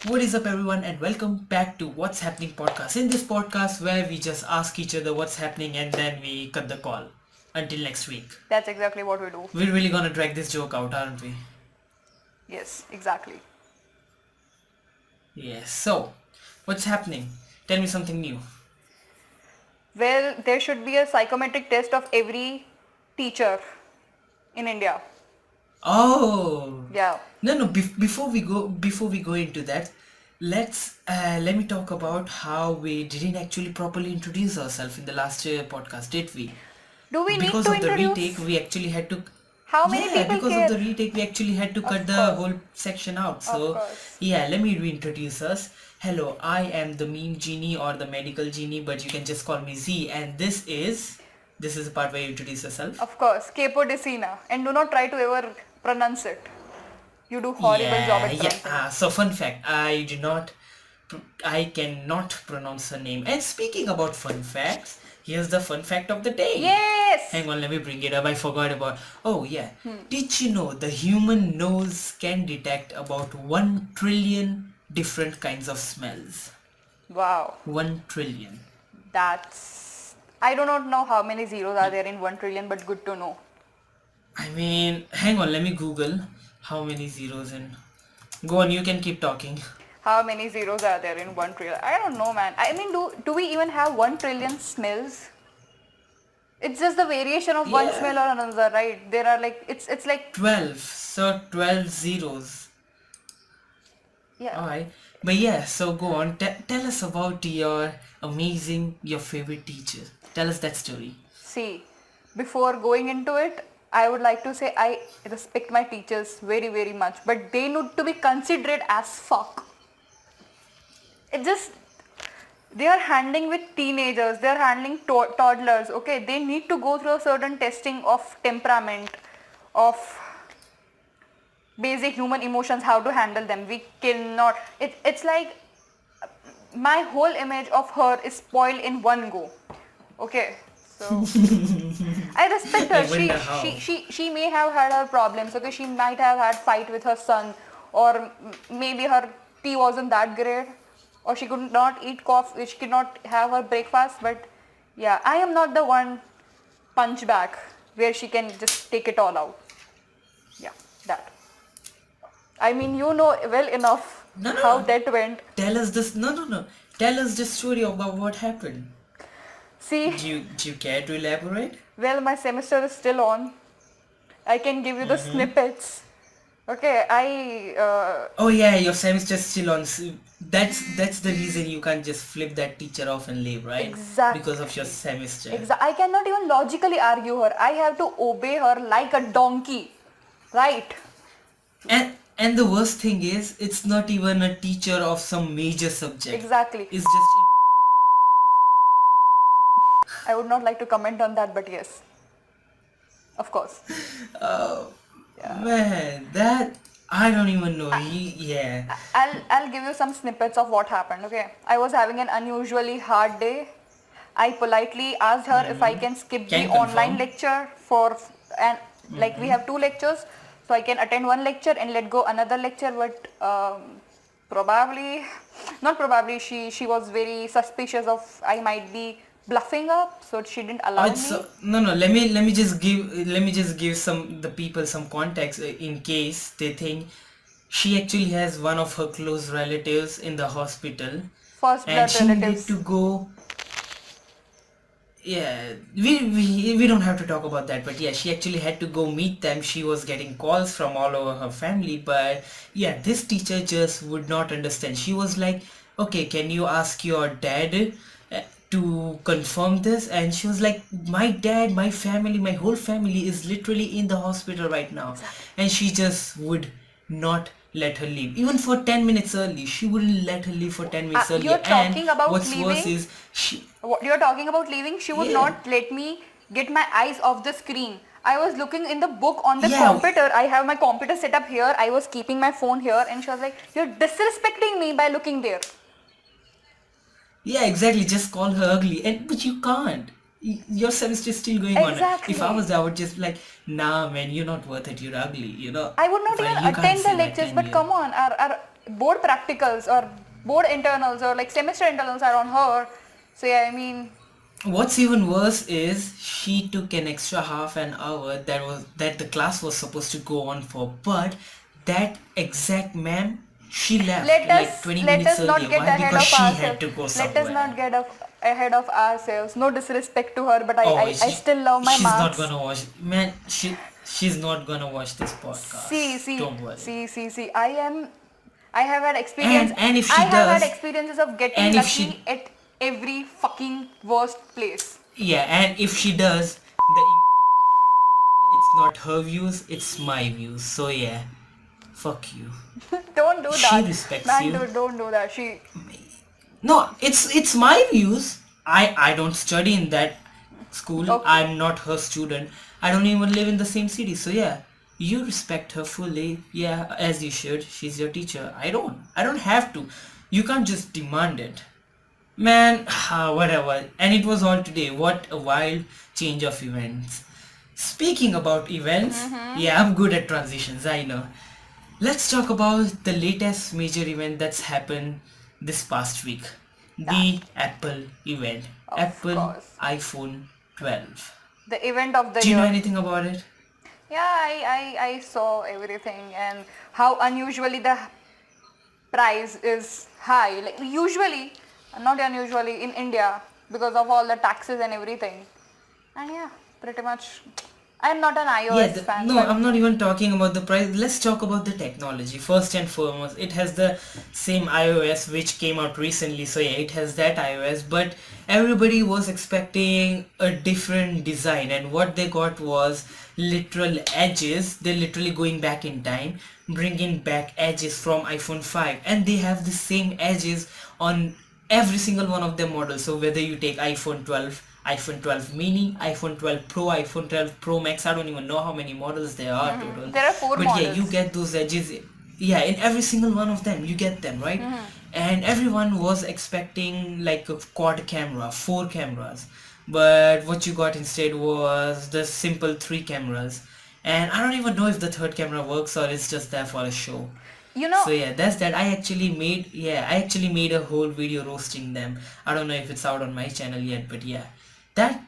What is up, everyone, and welcome back to What's Happening podcast. In this podcast, where we just ask each other what's happening and then we cut the call. Until next week. That's exactly what we do. We're really gonna drag this joke out, aren't we? Yes, exactly. Yes. So, what's happening? Tell me something new. Well, there should be a psychometric test of every teacher in India. Oh. Yeah. No. Before we go into that, let me talk about how we didn't actually properly introduce ourselves in the last podcast, did we? Do we need Because to of the introduce? retake, we actually had to. How many people Because care? of the retake, we actually had to cut the course. whole section out. So, course. yeah, let me reintroduce us. Hello, I am the meme genie or the medical genie, but you can just call me Z. And this is the part where you introduce yourself. Of course, capodecina. And do not try to ever pronounce it. You do horrible job at pronouncing. So fun fact, I cannot pronounce her name. And speaking about fun facts, here's the fun fact of the day. Yes! Hang on, let me bring it up. I forgot about. Oh yeah. Did you know the human nose can detect about 1 trillion different kinds of smells? Wow. 1 trillion. That's... I do not know how many zeros are there in 1 trillion, but good to know. I mean, hang on, let me Google how many zeros in. Go on, you can keep talking. How many zeros are there in 1 trillion? I don't know, man. I mean, do we even have 1 trillion smells? It's just the variation of one Yeah. smell or another, right? There are like, it's like... 12. So 12 zeros. Yeah. Alright. But yeah, so go on. Tell us about your favorite teacher. Tell us that story. See, before going into it, I would like to say I respect my teachers very, very much. But they need to be considerate as fuck. It just... They are handling with teenagers, they are handling toddlers, okay? They need to go through a certain testing of temperament, of basic human emotions, how to handle them. We cannot... It's like my whole image of her is spoiled in one go. Okay, so I respect her. I wonder how. She may have had her problems, okay? She might have had fight with her son, or maybe her tea wasn't that great, or she could not eat coffee, she could not have her breakfast. But yeah, I am not the one punch back where she can just take it all out. Yeah, that. I mean, you know well enough how that went. Tell us this. No. Tell us the story about what happened. See, Do you care to elaborate? well, my semester is still on. I can give you the snippets. Okay, Oh yeah, your semester's still on. That's the reason you can't just flip that teacher off and leave, right? Exactly. Because of your semester. I cannot even logically argue her. I have to obey her like a donkey, right? And the worst thing is, it's not even a teacher of some major subject. Exactly. It's just. I would not like to comment on that, but yes, of course. Man, that I don't even know. Yeah. I'll give you some snippets of what happened. Okay, I was having an unusually hard day. I politely asked her if I can skip Can the confirm. online lecture and like we have 2 lectures, so I can attend one lecture and let go another lecture. But she was very suspicious of I might be bluffing up, so she didn't allow me. No. Let me just give the people some context in case they think she actually has one of her close relatives in the hospital. First blood And she relatives. need to go. Yeah, we don't have to talk about that, but yeah, she actually had to go meet them. She was getting calls from all over her family, but yeah, this teacher just would not understand. She was like, okay, can you ask your dad to confirm this? And she was like, my dad, my family, my whole family is literally in the hospital right now. And she just would not let her leave. Even for 10 minutes early, she wouldn't let her leave for 10 minutes early. You're talking about what's worse leaving? is What you're talking about leaving? She would Yeah. not let me get my eyes off the screen. I was looking in the book on the Yeah. computer. I have my computer set up here. I was keeping my phone here, and she was like, "You're disrespecting me by looking there." Yeah, exactly. Just call her ugly, but you can't. Your semester is still going on. If I Exactly. was there, I would just be like, nah, man, you're not worth it. You're ugly. I would not Fine, even you can't attend the say that, lectures, can but you? come on, our board practicals or board internals or like semester internals are on her. So yeah, I mean, What's even worse is she took an extra half an hour that the class was supposed to go on for, but that exact ma'am, she left let like us 20 let minutes us not earlier. get Why? ahead Because of she had ourselves. to go Let us somewhere. not get ahead of ourselves. No disrespect to her, but Oh, I still love my she's not marks. gonna watch. Man, she's not gonna watch this See, podcast. see, Don't worry. see, see, see. I have had experience. And if I she have had does, experiences of getting and if lucky she at every fucking worst place. yeah, and if she does, the it's not her views, it's my views. So yeah, fuck you. Don't do She that, respects man. you. Don't do that. She. No, it's my views. I don't study in that school. Okay. I'm not her student. I don't even live in the same city. So yeah, you respect her fully. Yeah, as you should. She's your teacher. I don't. I don't have to. You can't just demand it. Man, whatever. And it was all today. What a wild change of events. Speaking about events, yeah, I'm good at transitions, I know. Let's talk about the latest major event that's happened this past week. That, The Apple event. of Apple course. iPhone 12. The event of the Do you know year. anything about it? Yeah, I saw everything and how unusually the price is high. Like usually, not unusually in India because of all the taxes and everything. And yeah, pretty much. I'm not an Yeah, iOS fan, no, but I'm not even talking about the price. Let's talk about the technology. First and foremost, it has the same iOS which came out recently. So yeah, it has that iOS, but everybody was expecting a different design, and what they got was literal edges. They're literally going back in time, bringing back edges from iPhone 5, and they have the same edges on every single one of their models. So whether you take iPhone 12, iPhone 12 mini, iPhone 12 Pro, iPhone 12 Pro Max, I don't even know how many models there are total, there are four but yeah, you models. get those edges. Yeah, in every single one of them you get them, right? And everyone was expecting like a quad camera, four cameras, but what you got instead was the simple three cameras, and I don't even know if the third camera works or it's just there for a show. You know, So yeah, that's that. I actually made a whole video roasting them. I don't know if it's out on my channel yet, but yeah, that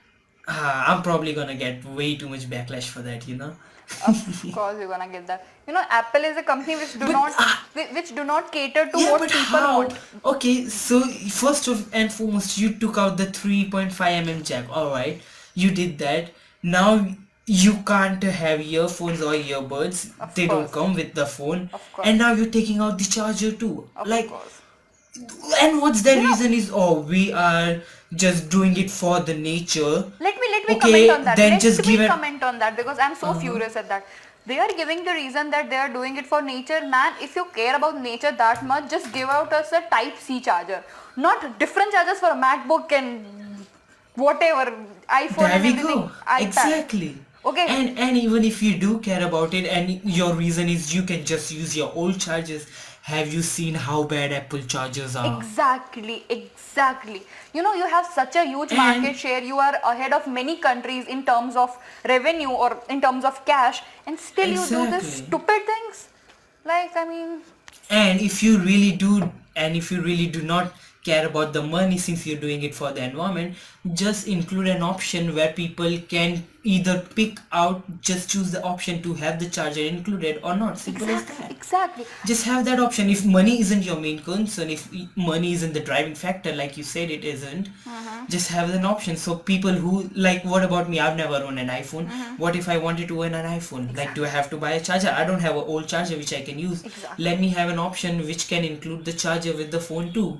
I'm probably gonna get way too much backlash for that. of course you're gonna get that. You know, Apple is a company But which do not cater to yeah, but what people how? want. Okay, so first of and foremost, you took out the 3.5 jack. All right, you did that. Now you can't have earphones or earbuds. Of They don't course, come with the phone. of And course, now you're taking out the charger too. of Like, course. and what's the You know, reason is, oh, we are just doing it for the nature. let me comment Okay, on that. then just Let give me it. comment on that because I'm so furious at that. They are giving the reason that they are doing it for nature. Man, if you care about nature that much, just give out us a Type C charger, not different chargers for a MacBook and whatever, iPhone There and we everything, go. iPad. Exactly. Okay, And even if you do care about it and your reason is you can just use your old chargers, have you seen how bad Apple chargers are? exactly, exactly. You know, you have such a huge market And share. You are ahead of many countries in terms of revenue or in terms of cash, and still you do this exactly. stupid things. Like, I mean, And if you really do not care about the money since you're doing it for the environment, just include an option where people can either pick out, just choose the option to have the charger included or not. Simple as exactly, that. exactly. Just have that option. If money isn't your main concern, if money isn't the driving factor like you said it isn't, just have an option. So people who like, what about me, I've never owned an iPhone. What if I wanted to own an iPhone? Like, do I Exactly, have to buy a charger? I don't have an old charger which I can use. exactly. Let me have an option which can include the charger with the phone too.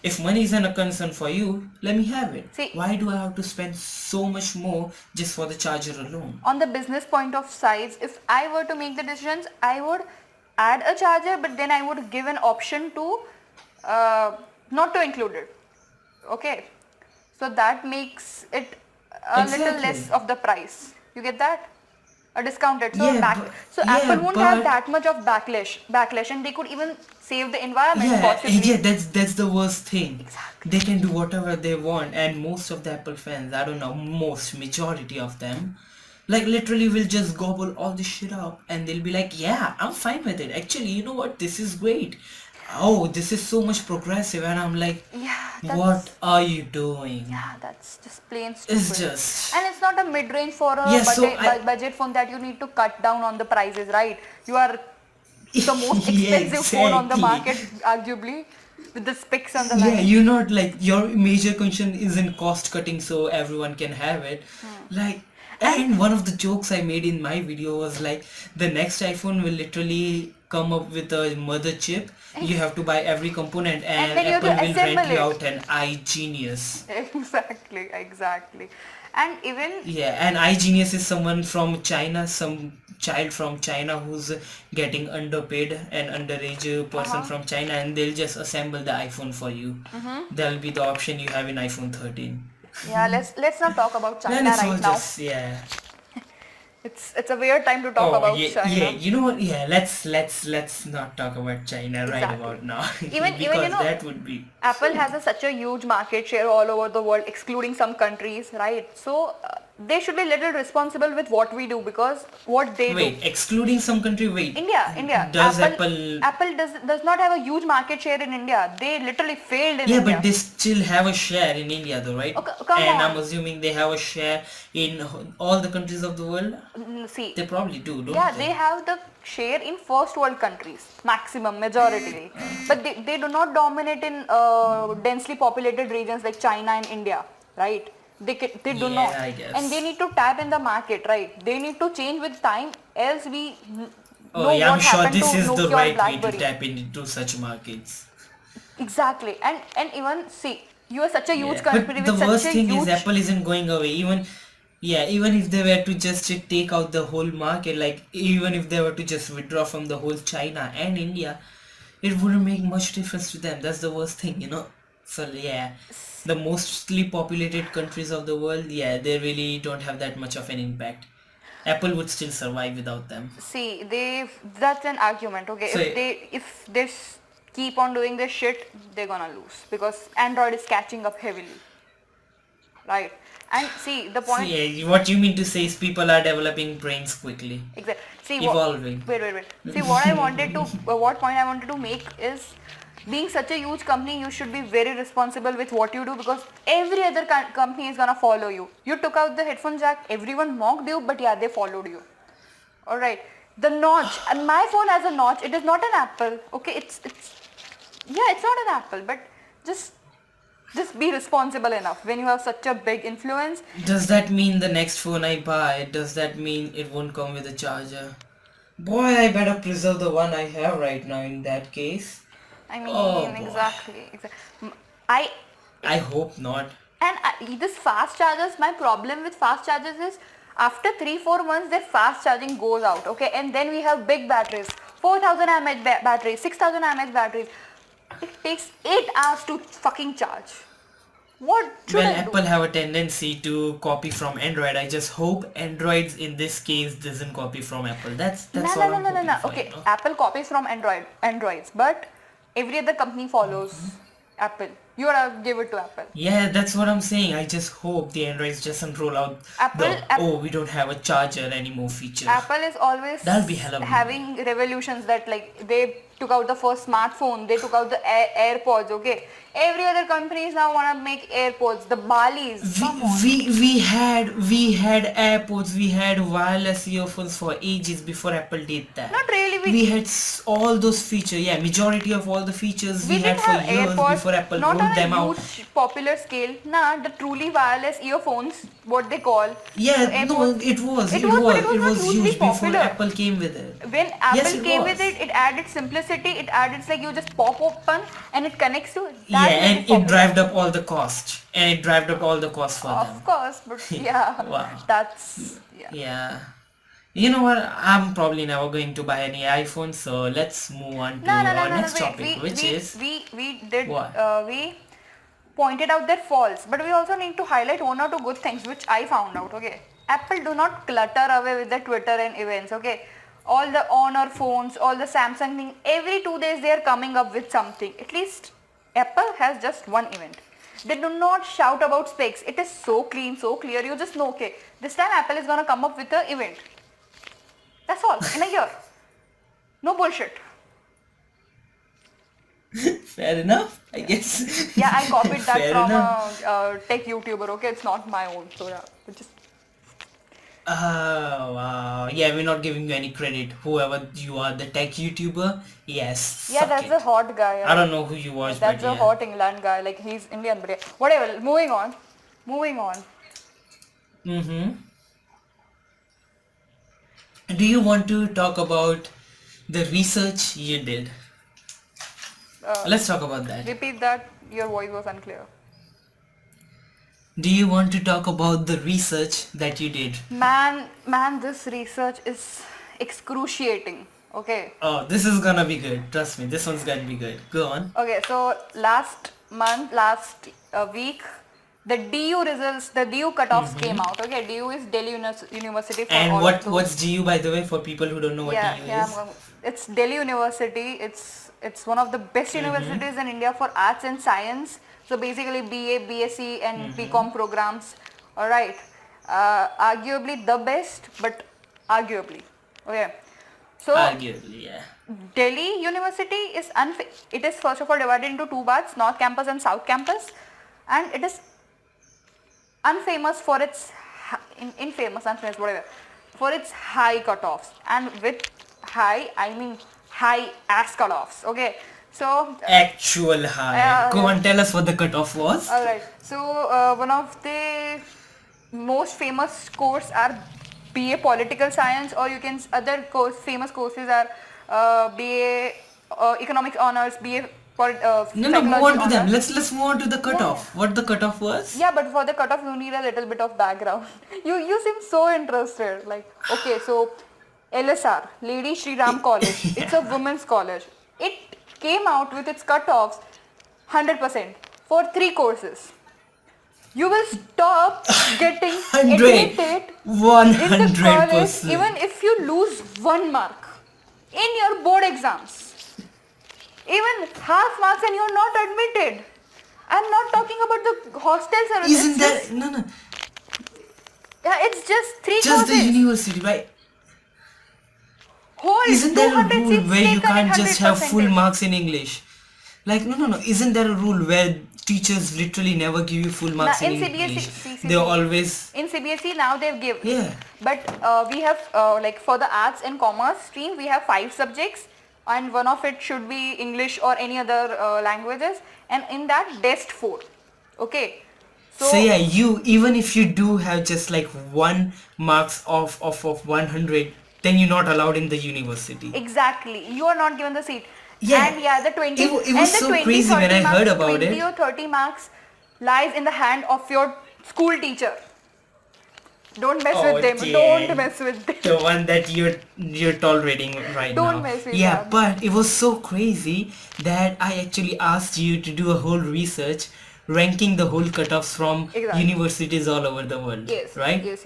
If money isn't a concern for you, let me have it. See, Why do I have to spend so much more just for the charger alone? on the business point of size, if I were to make the decisions, I would add a charger, but then I would give an option to not to include it. Okay, so that makes it a little less Exactly. of the price. You get that? discounted. So Yeah, but so yeah, Apple won't have but that much of backlash, and they could even save the environment yeah, possibly. yeah, that's the worst thing. Exactly. They can do whatever they want, and most of the Apple fans, I don't know, most majority of them, like literally will just gobble all this shit up, and they'll be like, "Yeah, I'm fine with it. Actually, you know what? This is great. Oh, this is so much progressive," and I'm like, Yeah, "What are you doing?" yeah, that's just plain It's stupid. just And it's not a mid-range for a yeah. So I budget phone that you need to cut down on the prices, right? You are the most yeah, expensive phone on the exactly. market, arguably, with the specs on the Yeah, line. you're not like your major concern isn't cost cutting so everyone can have it. Like, And and one of the jokes I made in my video was like the next iPhone will literally come up with a mother chip. You have to buy every component, and and then you have Apple to will rent assemble you it. out an iGenius. Exactly. And even Yeah, and iGenius is someone from China, some child from China who's getting underpaid, an underage person uh-huh. from China, and they'll just assemble the iPhone for you. That'll be the option you have in iPhone 13. Yeah, let's not talk about Then China it's all right now. just yeah. It's a weird time to talk Oh about yeah, yeah. China. You know what? Yeah, let's not talk about China right Exactly. about now Even because that would be Apple has such a huge market share all over the world, excluding some countries, right? So they should be little responsible with what we do because what they do. wait, excluding some country. Wait, India. does Apple? Apple does not have a huge market share in India. They literally failed in Yeah, but India. they still have a share in India though, right? Okay, come And I'm on. assuming they have a share in all the countries of the world. See, They probably do, don't yeah, they? they have the share in first world countries, maximum, majority. But they do not dominate in densely populated regions like China and India, right? They do Yeah, not. I And they guess. need to tap in the market, right? They need to change with time, else we Oh know yeah, I'm what sure happened to this is the Nokia or right way to BlackBerry. tap into such markets. Exactly. And even see, you are such a huge Yeah, but country the with such worst a thing is huge. Apple isn't going away. Even if they were to just take out the whole market, like even if they were to just withdraw from the whole China and India, it wouldn't make much difference to them. That's the worst thing. So yeah, the mostly populated countries of the world, yeah, they really don't have that much of an impact. Apple would still survive without them. See, that's an argument, okay? So If keep on doing this shit, they're gonna lose because Android is catching up heavily, right? And see the so point. yeah, what you mean to say is people are developing brains quickly, Exactly. See what? evolving. Wait. See what point I wanted to make is, being such a huge company, you should be very responsible with what you do because every other company is gonna follow you. You took out the headphone jack, everyone mocked you, but yeah, they followed you. All right. The notch, and my phone has a notch. It is not an Apple. Okay, it's not an Apple, but just just be responsible enough when you have such a big influence. Does that mean the next phone I buy, does that mean it won't come with a charger? Boy, I better preserve the one I have right now in that case. I Oh mean, boy. exactly. I I hope not. and this fast chargers. My problem with fast chargers is after 3-4 months, their fast charging goes out. Okay, and then we have big batteries, 4,000 mAh batteries, 6,000 mAh batteries. It takes 8 hours to fucking charge. What should Well, I do? Apple have a tendency to copy from Android. I just hope Androids in this case doesn't copy from Apple. No, That's no, all no, I'm no, no, hoping no. for, Okay, Apple copies from Androids, but every other company follows Apple. You gotta give it to Apple. Yeah, that's what I'm saying. I just hope the Androids doesn't roll out Apple, the App, oh we don't have a charger anymore feature. Apple is That'll be always hella weird. having revolutions that like they took out the first smartphone, they took out the AirPods. Okay, every other companies now wanna make AirPods. The Balis, we, come on. we had AirPods, we had wireless earphones for ages before Apple did that. Not really. We had all those features. Yeah, majority of all the features we We did had for have years AirPods, before Apple not rolled on a them out. huge popular scale. Nah, the truly wireless earphones, what they call the Yeah, no, AirPods. it was, It it was, but it was, was it not was hugely huge before popular. Apple came with it. When Yes, Apple it came with was. it, it added simplicity. It added like you just pop open and it connects to. Yeah, That made it and it popular. drived up all the cost. And it drived up all the cost for Of them. course, but yeah, Wow. that's yeah. Yeah. You know what? I'm probably never going to buy any iPhone, so let's move on to our No. next Wait, topic, which is we did what? we pointed out their faults, but we also need to highlight one or two good things which I found out. Okay. Apple do not clutter away with the Twitter and events, okay? All the Honor phones, all the Samsung thing, every 2 days they are coming up with something. At least Apple has just one event. They do not shout about specs. It is so clean, so clear. You just know, okay, this time Apple is gonna come up with an event. That's all, in a year. No bullshit. Fair enough, I guess. Yeah, I copied that Fair from enough. a tech YouTuber, okay? It's not my own, so yeah. Just Oh, wow. Yeah, we're not giving you any credit. Whoever you are, the tech YouTuber, yes, yeah, suck that's it. a hot guy. I don't know who you watch, but That's a yeah. hot England guy. Like he's Indian, but yeah. Whatever. Moving on. Moving on. Mm-hmm. Do you want to talk about the research you did? Let's talk about that. Repeat that. Your voice was unclear. Do you want to talk about the research that you did? Man, this research is excruciating. Okay. Oh, this is gonna be good. Trust me, this one's gonna be good. Go on. Okay. So last week, the DU results, the DU cutoffs came out. Okay. DU is Delhi University for And all of those. what's GU, by the way, for people who don't know what Yeah, DU yeah. is? It's Delhi University. It's one of the best universities in India for arts and science. So basically BA, BSc and BCom programs. All right. Arguably the best, but arguably. Okay. So Arguably, yeah. Delhi University is it is first of all divided into two parts, North Campus and South Campus, and it is unfamous for its unfamous whatever for its high cutoffs, and with high I mean high ass cutoffs. Okay, so Actual high. Go on, tell us what the cutoff was. all right. So one of the most famous course are BA Political Science, or you can other famous courses are BA Economics Honors, BA No, Psychology move on to Honors. them. Let's move on to the cutoff. What the cutoff was? Yeah, but for the cutoff you need a little bit of background. You seem so interested. Like, okay, so LSR, Lady Shri Ram College. It's a women's college. It came out with its cutoffs 100% for 3 courses. You will stop getting 100. admitted in the college 100%. even if you lose 1 mark in your board exams. Even half marks and you're not admitted. I'm not talking about the hostel service. Isn't It's that just, no? yeah, it's just 3 Just the courses. university, right? Whole Isn't there a 200 rule seats where you taken in can't just have 100%. full marks in English? Like no. Isn't there a rule where teachers literally never give you full marks Now, in in CBSE, English? see. They always In CBSE now they've given. Yeah. But we have like for the arts and commerce stream we have 5 subjects, and one of it should be English or any other languages, and in that DEST 4. Okay. So yeah, you even if you do have just like 1 marks of 100, then you're not allowed in the university. Exactly. You are not given the seat. Yeah. And yeah, the 20 It was and the so 20, crazy 30 when I marks, heard about 20 it. or 30 marks lies in the hand of your school teacher. Don't mess with them. dear. Don't mess with them. The one that you're tolerating right now. Don't mess with Yeah, that. but it was so crazy that I actually asked you to do a whole research ranking the whole cutoffs from Exactly. universities all over the world. Yes. Right? Yes.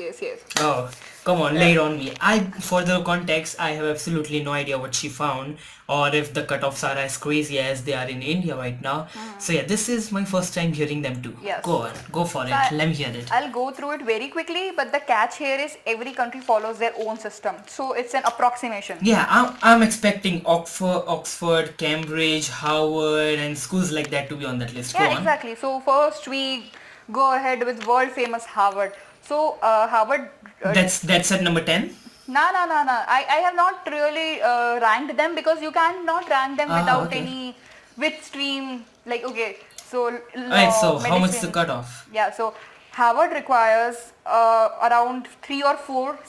Oh, come on, lay it on me. For the context, I have absolutely no idea what she found or if the cutoffs are as crazy as they are in India right now. So yeah, this is my first time hearing them too. Yes. Go on, go for it. Let me hear it. I'll go through it very quickly, but the catch here is every country follows their own system. So it's an approximation. Yeah, I'm expecting Oxford, Cambridge, Harvard, and schools like that to be on that list. Go Yeah, on. exactly. So first we go ahead with world famous Harvard. So Harvard. That's at number 10. No. I have not really ranked them because you cannot rank them without okay. any with stream. Like okay, so Alright, so how much medicine. the cutoff? Yeah, so Harvard requires around 3 or 4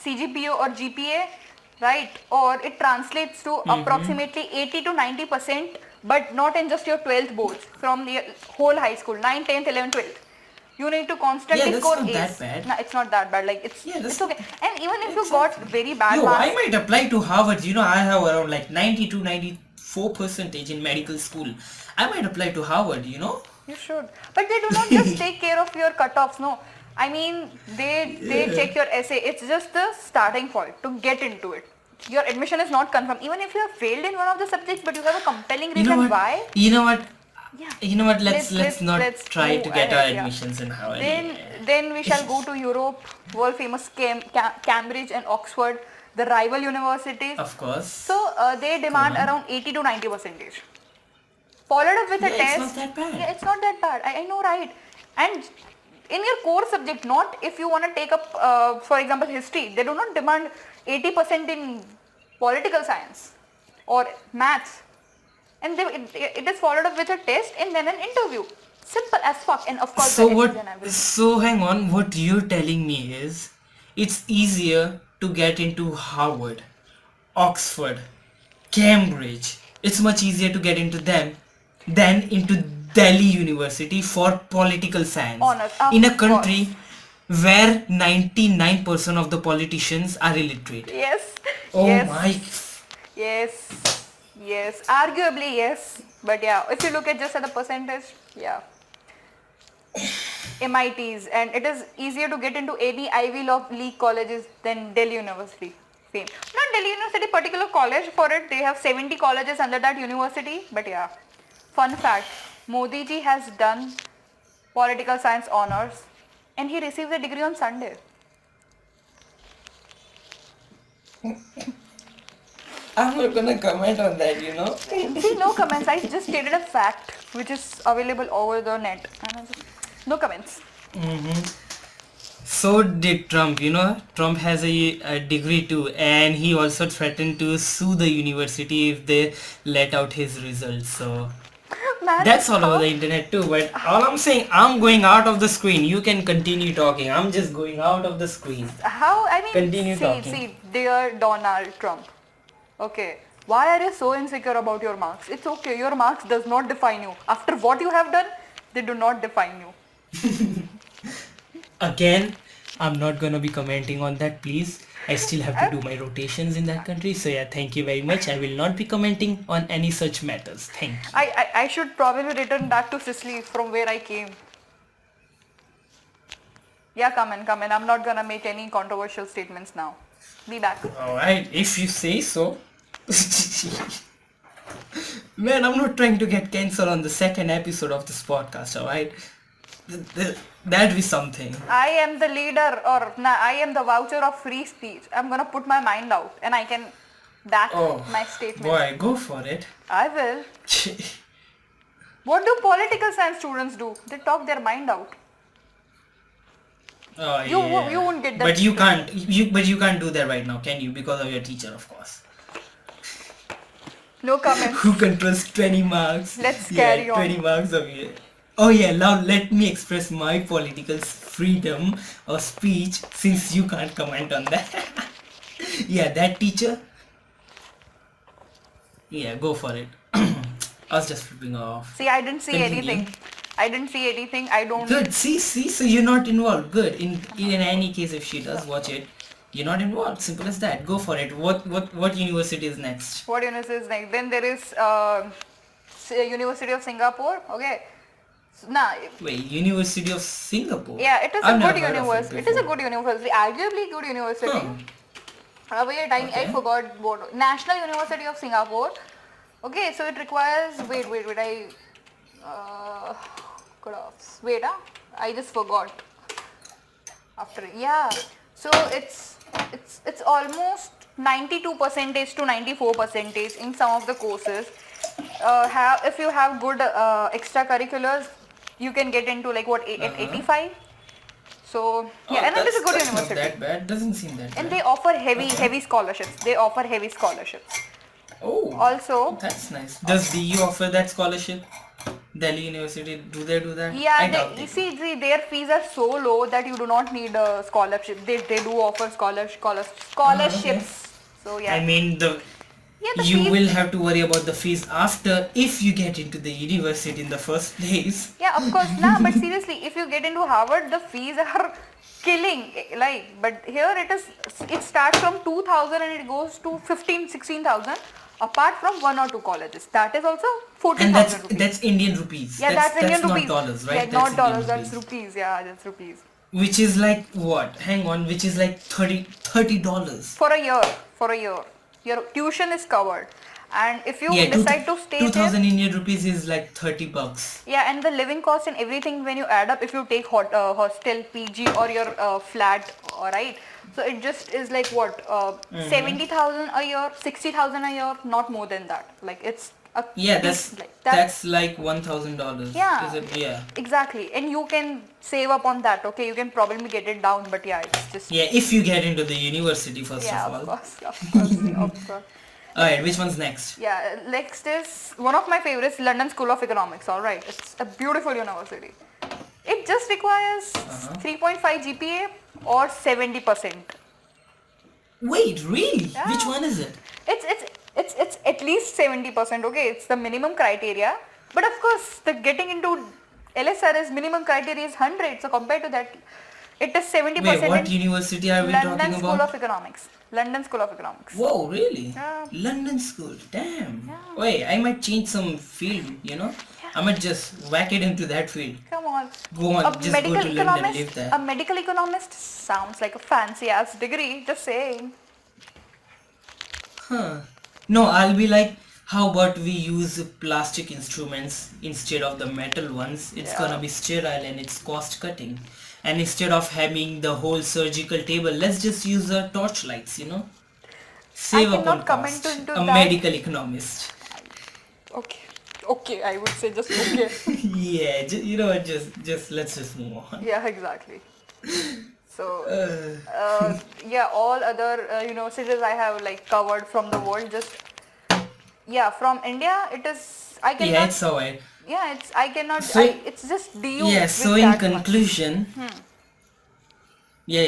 CGPA or GPA, right? Or it translates to approximately 80 to 90%, but not in just your 12th boards, from the whole high school, 9th, 10th, 11th, 12th. You need to constantly Yeah, that's score not A's. that bad. No, it's not that bad. Like it's okay. And even if you got very bad Yo, marks, I might apply to Harvard. You know, I have around like 90 to 94% in medical school. I might apply to Harvard, you know? you should. But they do not just take care of your cutoffs, no. I mean, they check your essay. It's just the starting point to get into it. Your admission is not confirmed. Even if you have failed in one of the subjects, but you have a compelling You know reason what? why. You know what? Yeah. You know what? Let's not Let's try move to get our ahead. Yeah. admissions in Harvard. Then Yeah. then we shall go to Europe, world famous Cambridge and Oxford, the rival universities. Of course. So they Go demand on. around 80 to 90 percentage. Followed up with a Yeah, it's not test. that bad. Yeah, it's not that bad. I know, right? And in your core subject, not if you want to take up, for example, history, they do not demand 80% in political science or maths. And it is followed up with a test and then an interview. Simple as fuck. And of course, So the essays what? and everything. So hang on. What you're telling me is, it's easier to get into Harvard, Oxford, Cambridge. It's much easier to get into them than into Delhi University for political science. Honors, In a of country course. where 99% of the politicians are illiterate. Yes. Oh Yes. my. Yes. Yes. Arguably, yes. But yeah, if you look at just at the percentage, yeah. MITs, and it is easier to get into any Ivy League colleges than Delhi University. Fame. Not Delhi University particular college for it. They have 70 colleges under that university. But yeah, fun fact: Modi ji has done political science honors, and he received a degree on Sunday. I'm not gonna comment on that, you know. See, no comments. I just stated a fact which is available over the net. And I just, no comments. So did Trump, you know. Trump has a degree too, and he also threatened to sue the university if they let out his results. So Man, that's all how- over the internet too. But all I'm saying, I'm going out of the screen. You can continue talking. I'm just going out of the screen. How, I mean, Continue talking. see, dear Donald Trump. Okay, why are you so insecure about your marks? It's okay, your marks does not define you. After what you have done, they do not define you. Again, I'm not gonna be commenting on that, please. I still have to do my rotations in that country. So yeah, thank you very much. I will not be commenting on any such matters. Thank you. I should probably return back to Sicily from where I came. Yeah, come in. I'm not gonna make any controversial statements now. Be back. Alright, if you say so. Man, I'm not trying to get cancelled on the second episode of this podcast, alright? That'd be something. I am the leader, or I am the voucher of free speech. I'm gonna put my mind out and I can back my statement. Boy, go for it. I will. What do political science students do? They talk their mind out. Oh, You yeah. you won't get that. But you can't do that right now, can you? Because of your teacher, of course. No comments. Who controls 20 marks? Let's carry on. 20 marks of it. Oh yeah, now let me express my political freedom of speech since you can't comment on that. Yeah, that teacher. Yeah, go for it. I was just flipping off. See, I didn't see Continue. anything. I didn't see anything. I don't. Good. See, so you're not involved. Good. In any case, if she does watch it, you're not involved. Simple as that. Go for it. What university is next? What university is next? Then there is University of Singapore. Okay. Nah. Wait, University of Singapore. Yeah, it is I've a never good heard of university. It is a good university. Arguably good university. Wait, I Okay. forgot what. National University of Singapore. Okay, so it requires. Wait. Could have. Wait, I just forgot. After so it's almost 92% to 94% in some of the courses. If you have good extracurriculars, you can get into like what 85. So yeah, and it is a good that's university. Not that bad. Doesn't seem that And bad. they offer heavy scholarships. Oh. Also, That's nice. Does DU offer that scholarship? Delhi University, do they do that? I yeah, doubt you it. see, their fees are so low that you do not need a scholarship. They do offer scholarships. So yeah, I mean, the you fees, will have to worry about the fees after if you get into the university in the first place. yeah, of course, but seriously, if you get into Harvard, the fees are killing. But here it starts from 2,000 and it goes to 16,000. Apart from one or two colleges, that is also And 14,000 rupees. that's Indian rupees. Yeah, that's Indian rupees. Not dollars, right? Yeah, not Indian dollars. That's rupees. rupees. Yeah, that's rupees. which is like what? Hang on, which is like $30. For a year. For a year. Your tuition is covered. And if you Yeah, decide to stay there, 2000 Indian rupees is like $30. yeah, and the living cost and everything when you add up, if you take hostel, PG or your flat, alright, so it just is like what, 70,000 a year, 60,000 a year, not more than that. Like it's a Yeah, like that. that's like $1,000. Yeah, Is it? Yeah. exactly. And you can save up on that. Okay, you can probably get it down, but yeah, it's just Yeah, if you get into the university first yeah, of of all. course, of course, of course. Alright, which one's next? Yeah, next is one of my favorites, London School of Economics. All right, it's a beautiful university. It just requires 3.5 GPA or 70%. Wait, really? Yeah. Which one is it? It's at least 70%. Okay, it's the minimum criteria. But of course, the getting into LSR's minimum criteria is 100. So compared to that, it is 70%. Wait, what in university are we London talking School about? of Economics. London School of Economics. Whoa, really? Yeah. London school, damn. Yeah. Wait, I might change some field, you know? I might just whack it into that field. Come on. Go on, just go to London, live A there. medical economist sounds like a fancy ass degree, just saying. Huh. No, I'll be like, how about we use plastic instruments instead of the metal ones? It's Yeah. gonna be sterile and it's cost cutting. And instead of having the whole surgical table, let's just use the torchlights, you know? Save up cannot on comment cost. into A that. medical economist. Okay. Okay, I would say just okay. Yeah, you know what, just let's just move on. Yeah, exactly. So, yeah, all other universities I have like covered from the world. Just yeah, from India, it is I cannot. Yeah, it's alright. Yeah, it's I cannot. So- it's just DU. Yeah, with so in that much. conclusion,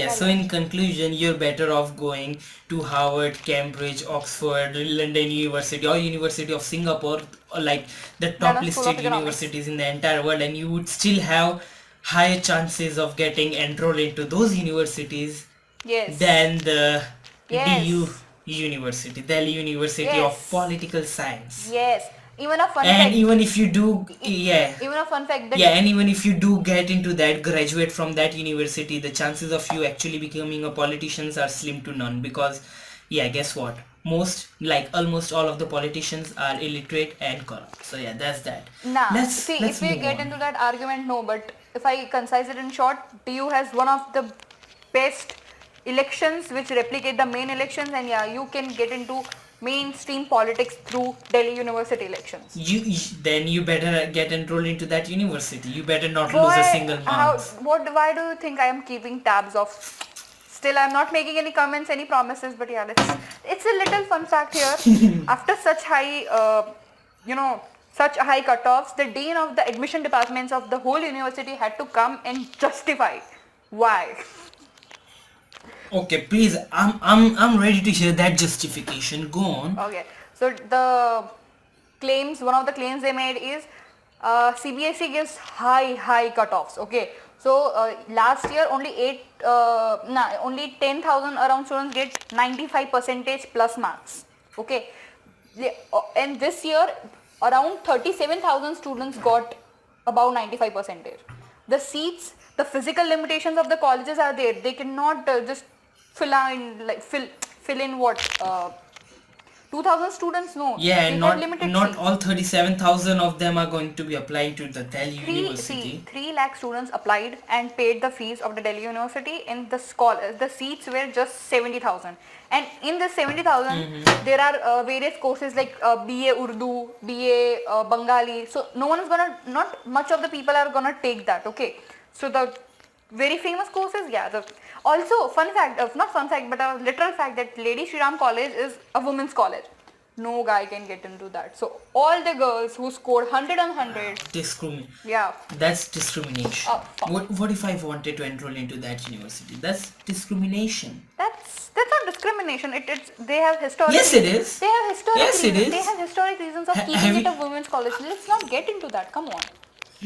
so in conclusion, you're better off going to Harvard, Cambridge, Oxford, London University, or University of Singapore, or like the top London School of listed Economics. universities in the entire world, and you would still have higher chances of getting enrolled into those universities Yes. than the Yes. DU University, Delhi University Yes. of Political Science. Yes. Even a fun And fact. even if you do, yeah. Even a fun fact that Yeah, and even if you do get into that, graduate from that university, the chances of you actually becoming a politician are slim to none because, yeah, guess what? Almost all of the politicians are illiterate and corrupt. So yeah, that's that. Nah, Let's see, if we move get on. into that argument, no, but if I concise it in short, DU has one of the best elections which replicate the main elections, and yeah, you can get into mainstream politics through Delhi University elections. Then you better get enrolled into that university. You better not lose a single mark. Why do you think I am keeping tabs of? Still, I'm not making any comments, any promises, but yeah, it's a little fun fact here. After such high, such high cutoffs, the dean of the admission departments of the whole university had to come and justify why. Okay, please, I'm ready to hear that justification. Go on. Okay, so one of the claims they made is CBSE gives high cutoffs. Okay, so last year only 10,000 around students get 95% plus marks. Okay, and this year around 37,000 students got above 95%. The seats, the physical limitations of the colleges are there. They cannot just fill in what 2,000 students. No. Yeah, They and have limited not seats. all 37,000 of them are going to be applying to the Delhi University. 3 lakh students applied and paid the fees of the Delhi University, and the seats were just 70,000. And in the 70,000, there are various courses like BA Urdu, BA Bengali. So not much of the people are gonna take that. Okay, so the very famous courses, also fun fact, not fun fact, but a literal fact that Lady Shri Ram College is a women's college. No guy can get into that. So all the girls who scored 100 on 100, yeah, That's discrimination. fuck. What if I wanted to enroll into that university? That's discrimination. that's not discrimination. They have historic. Yes, it is. They have historic. Yes, it reasons. is. They have historic reasons of Have keeping it you- a women's college. Let's not get into that. Come on.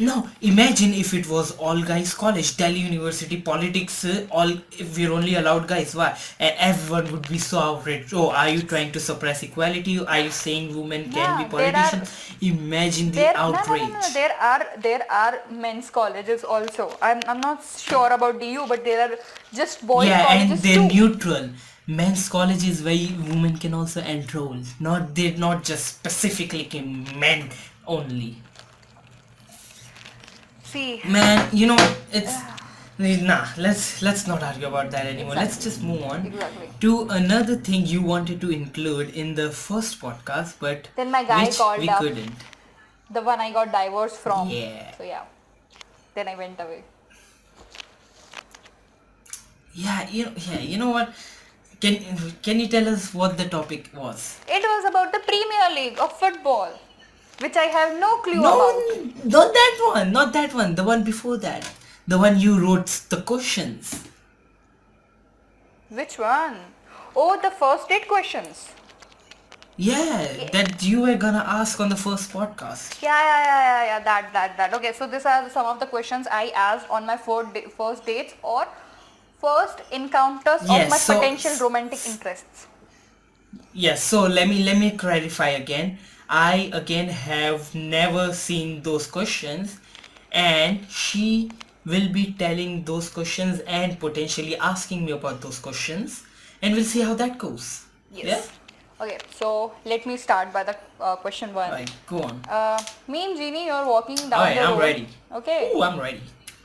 No, imagine if it was all guys college, Delhi University politics, all if we're only allowed guys, why? And everyone would be so outraged. Oh, are you trying to suppress equality? Are you saying women can be Yeah, there are politicians? Imagine the there no. outrage. There are men's colleges also. I'm not sure about DU, but there are just boys Yeah, and colleges they're too. neutral. Men's college is where women can also enroll. They're not just specifically men only. See, Man, you know what? It's nah. Let's not argue about that anymore. Let's exactly, just move on exactly. to another thing you wanted to include in the first podcast, but Then my guy which called we up, couldn't. the one I got divorced from. Yeah, So yeah, then I went away. yeah. You know what? Can you tell us what the topic was? It was about the Premier League of football, which I have no clue No, about. not that one. Not that one. The one before that. The one you wrote the questions. Which one? Oh, the first 8 questions. Yeah, that you were gonna ask on the first podcast. Yeah. That. Okay, so these are some of the questions I asked on my first dates or first encounters of Yes, my so potential romantic interests. yes, so let me clarify again. I again have never seen those questions, and she will be telling those questions and potentially asking me about those questions, and we'll see how that goes. Yeah? Yes. Okay, so let me start by the question one. Right, go on. Me and Jeannie, you're walking down Alright, the road. I'm ready. Okay. Ooh, I'm ready.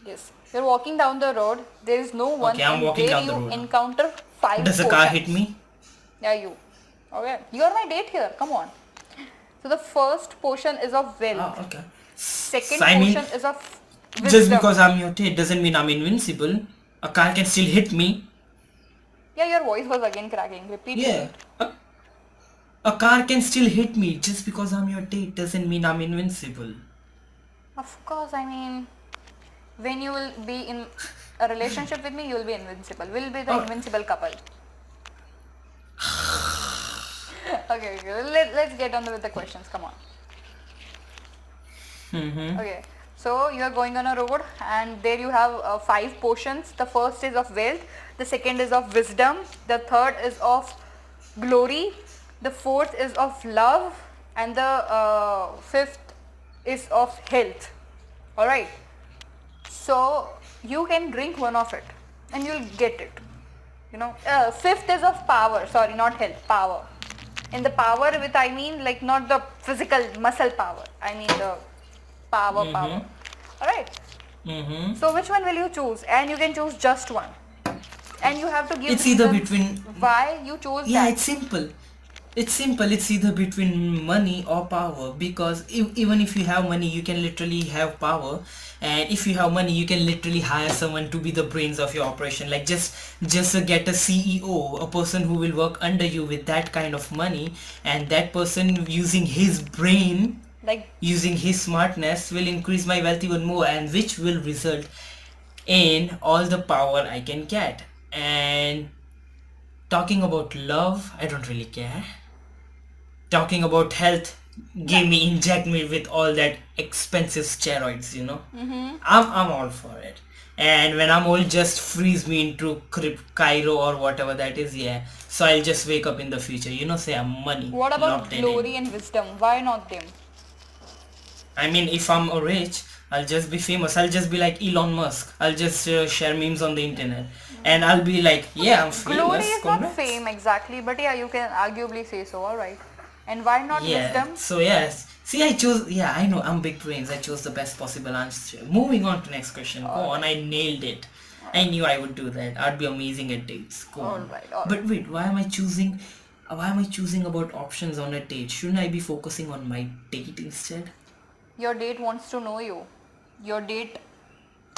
Yes. You're walking down the road. There is no one, Okay, I'm and walking there down the you road. encounter 5 Does a car hit portions. me? Yeah, you. Okay. You are my date here. Come on. So the first portion is of wealth. Oh, okay. Second So, I mean, portion is of wisdom. just because I'm your date doesn't mean I'm invincible. A car can still hit me. Yeah, your voice was again cracking. Repeat. Yeah. A car can still hit me. Just because I'm your date doesn't mean I'm invincible. Of course, I mean, when you will be in a relationship with me, you will be invincible. We'll be the Oh. invincible couple. Okay. Let's get on with the questions. Come on. Mm-hmm. Okay. So you are going on a road, and there you have 5 portions. The first is of wealth. The second is of wisdom. The third is of glory. The fourth is of love, and the fifth is of health. All right. So you can drink one of it, and you'll get it. Fifth is of power. Sorry, not health. Power. In the power with I mean like not the physical muscle power. I mean the power. Alright. Mm-hmm. So which one will you choose? And you can choose just one. And you have to give It's either reasons between. why you chose Yeah, that. it's simple. It's simple. It's either between money or power. Because even if you have money, you can literally have power. And if you have money, you can literally hire someone to be the brains of your operation. Like just get a CEO, a person who will work under you with that kind of money, and that person using his brain, Like using his smartness, will increase my wealth even more, and which will result in all the power I can get. And talking about love, I don't really care. Talking about health, inject me with all that expensive steroids, I'm all for it. And when I'm old, just freeze me into Cairo or whatever that is, yeah. So I'll just wake up in the future, say I'm money what about locked in. glory and wisdom? Why not them? I mean, if I'm rich, I'll just be famous. I'll just be like Elon Musk. I'll just share memes on the internet. And I'll be like, yeah, I'm famous. Glory is not congrats. fame exactly, but yeah, you can arguably say so, alright. And why not wisdom? So yes. See, I chose, I know, I'm big brains. I chose the best possible answer. Moving on to next question. Go on, I nailed it. I knew I would do that. I'd be amazing at dates. Go on. Alright. But wait, why am I choosing about options on a date? Shouldn't I be focusing on my date instead? Your date wants to know you. Your date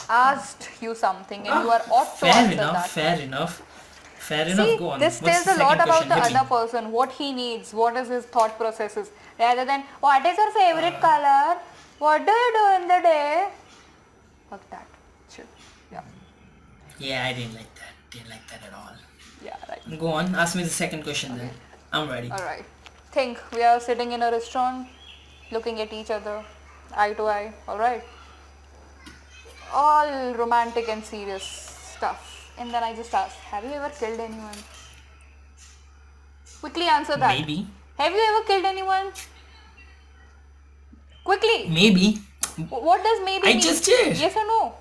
asked you something and you are ought to answer that. Fair enough. See, Go on. this What's tells the a lot second about question? the Hit me. other person, what he needs, what is his thought processes, rather than what is your favorite color, what do you do in the day, like that. Shit. Yeah. Yeah, I didn't like that. Didn't like that at all. Yeah, right. Go on. Ask me the second question then. I'm ready. Alright. Think we are sitting in a restaurant, looking at each other, eye to eye, alright. all romantic and serious stuff. And then I just asked, have you ever killed anyone? Quickly answer that. Maybe. Have you ever killed anyone? Quickly. Maybe. What does maybe I mean? just did. Yes or no?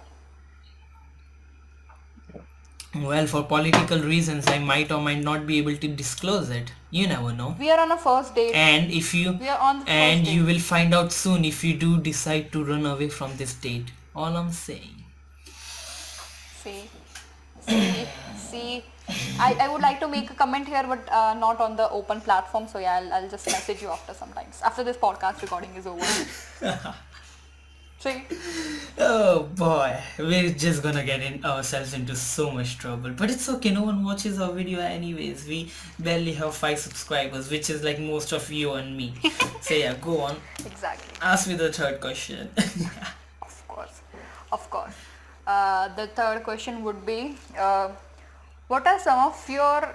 Well, for political reasons, I might or might not be able to disclose it. You never know. We are on a first date. And if you We are on the first and date. you will find out soon if you do decide to run away from this date. All I'm saying. See. I would like to make a comment here, but not on the open platform. So yeah, I'll just message you after sometimes. After this podcast recording is over. See? Oh boy, we're just gonna get ourselves into so much trouble. But it's okay, no one watches our video anyways. We barely have 5 subscribers, which is like most of you and me. So yeah, go on. Exactly. Ask me the third question. Of course. The third question would be, what are some of your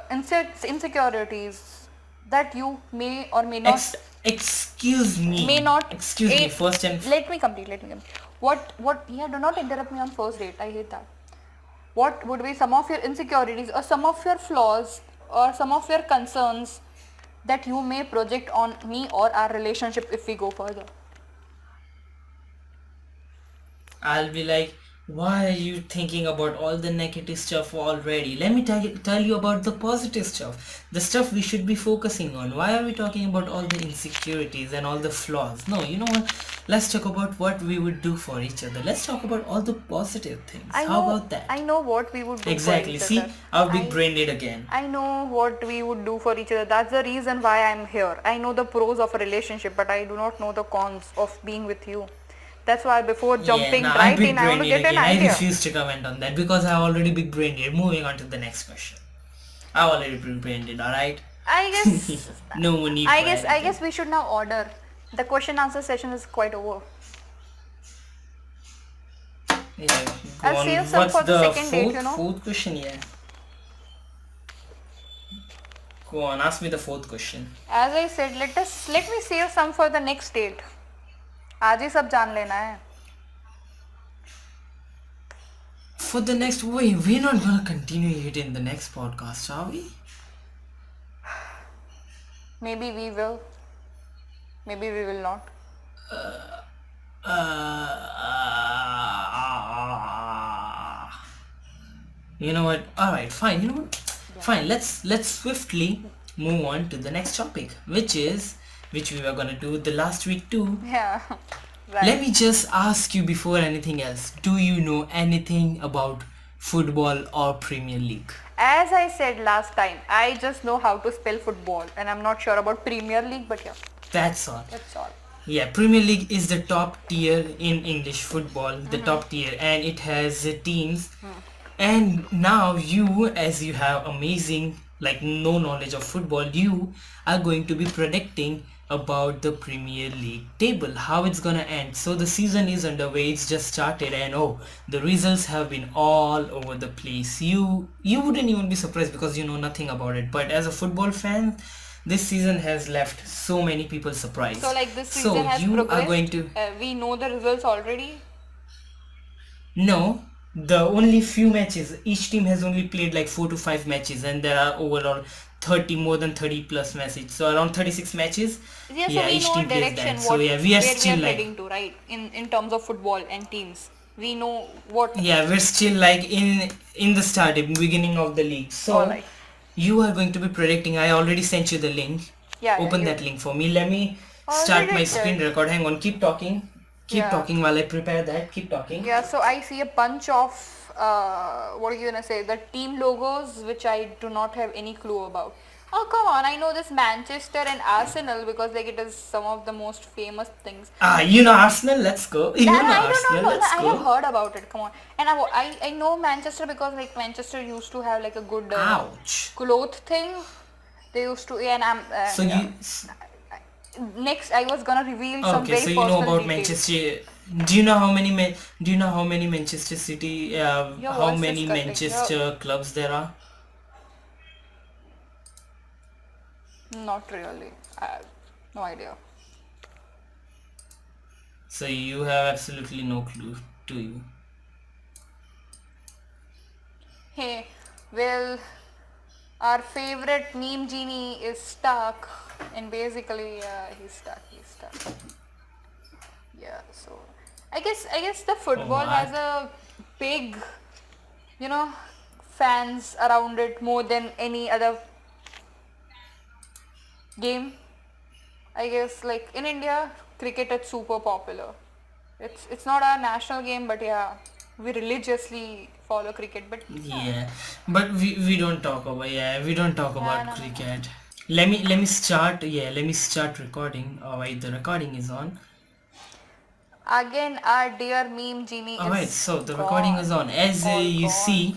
insecurities that you may or may not Excuse me. Excuse me. First and let me complete. What yeah, do not interrupt me on first date. I hate that. What would be some of your insecurities or some of your flaws or some of your concerns that you may project on me or our relationship if we go further? I'll be like, why are you thinking about all the negative stuff already? Let me tell you about the positive stuff. The stuff we should be focusing on. Why are we talking about all the insecurities and all the flaws? No, you know what? Let's talk about what we would do for each other. Let's talk about all the positive things. How about that? I know what we would do Exactly. for each See, other. our big brain did again. I know what we would do for each other. That's the reason why I'm here. I know the pros of a relationship, but I do not know the cons of being with you. That's why before jumping right in, I want to get an idea. I refuse to comment on that because I already big brained it. Moving on to the next question. I already big brained it, alright? I guess No need I for guess anything. we should now order. The question answer session is quite over. Yeah, go I'll on. save some What's for the the second date, you know. fourth question? Yeah. Go on, ask me the fourth question. As I said, let me save some for the next date. आज ही सब जान लेना है. For the next, wait, we're not gonna continue it in the next podcast, are we? Maybe we will. Maybe we will not. You know what? Alright, fine. You know what? Yeah. Fine, let's swiftly move on to the next topic, which we were gonna do the last week too. Yeah. Right. Let me just ask you before anything else. Do you know anything about football or Premier League? As I said last time, I just know how to spell football and I'm not sure about Premier League, but yeah. That's all. That's all. Yeah, Premier League is the top tier in English football, the top tier, and it has teams. And now you, as you have amazing, like no knowledge of football, you are going to be predicting about the Premier League table, how it's gonna end. So the season is underway, it's just started, and oh, the results have been all over the place. You wouldn't even be surprised because you know nothing about it, but as a football fan, this season has left so many people surprised. So like this season has you progressed. Are going to we know the results already. No, the only few matches. Each team has only played like 4 to 5 matches, and there are overall more than 30 plus matches. So around 36 matches. Yeah, so yeah, we each know team plays direction. that. So yeah, we are still like heading to, right? In terms of football and teams, we know what. Yeah, we're still like in the start, beginning of the league. So Alright. you are going to be predicting. I already sent you the link. Yeah. Open that link for me. Let me start my screen record. Hang on, keep talking. Keep talking while I prepare that. Keep talking. Yeah, so I see a bunch of what are you gonna say? The team logos, which I do not have any clue about. Oh come on! I know this Manchester and Arsenal because like it is some of the most famous things. You know Arsenal. Let's go. You know Arsenal. Let's I go. have heard about it. Come on, and I know Manchester because like Manchester used to have like a good cloth thing. They used to, and I'm. Next, I was gonna reveal some very personal you know about details. Manchester. Do you know how many Manchester City? How many Manchester clubs there are? Not really. I have no idea. So you have absolutely no clue. to you? Hey, well, our favorite meme genie is stuck, and basically, he's stuck. He's stuck. Yeah. So, I guess the Oh, football has what? a big, you know, fans around it more than any other game. I guess like in India, cricket is super popular. It's not our national game, but yeah, we religiously follow cricket. But yeah, Yeah, but we don't talk about, yeah, we don't talk yeah, about no, no, no. cricket. Let me start. Yeah, let me start recording. Alright, the recording is on. Again, our dear meme genie Alright, is so the recording gone, is on. As all you gone. see,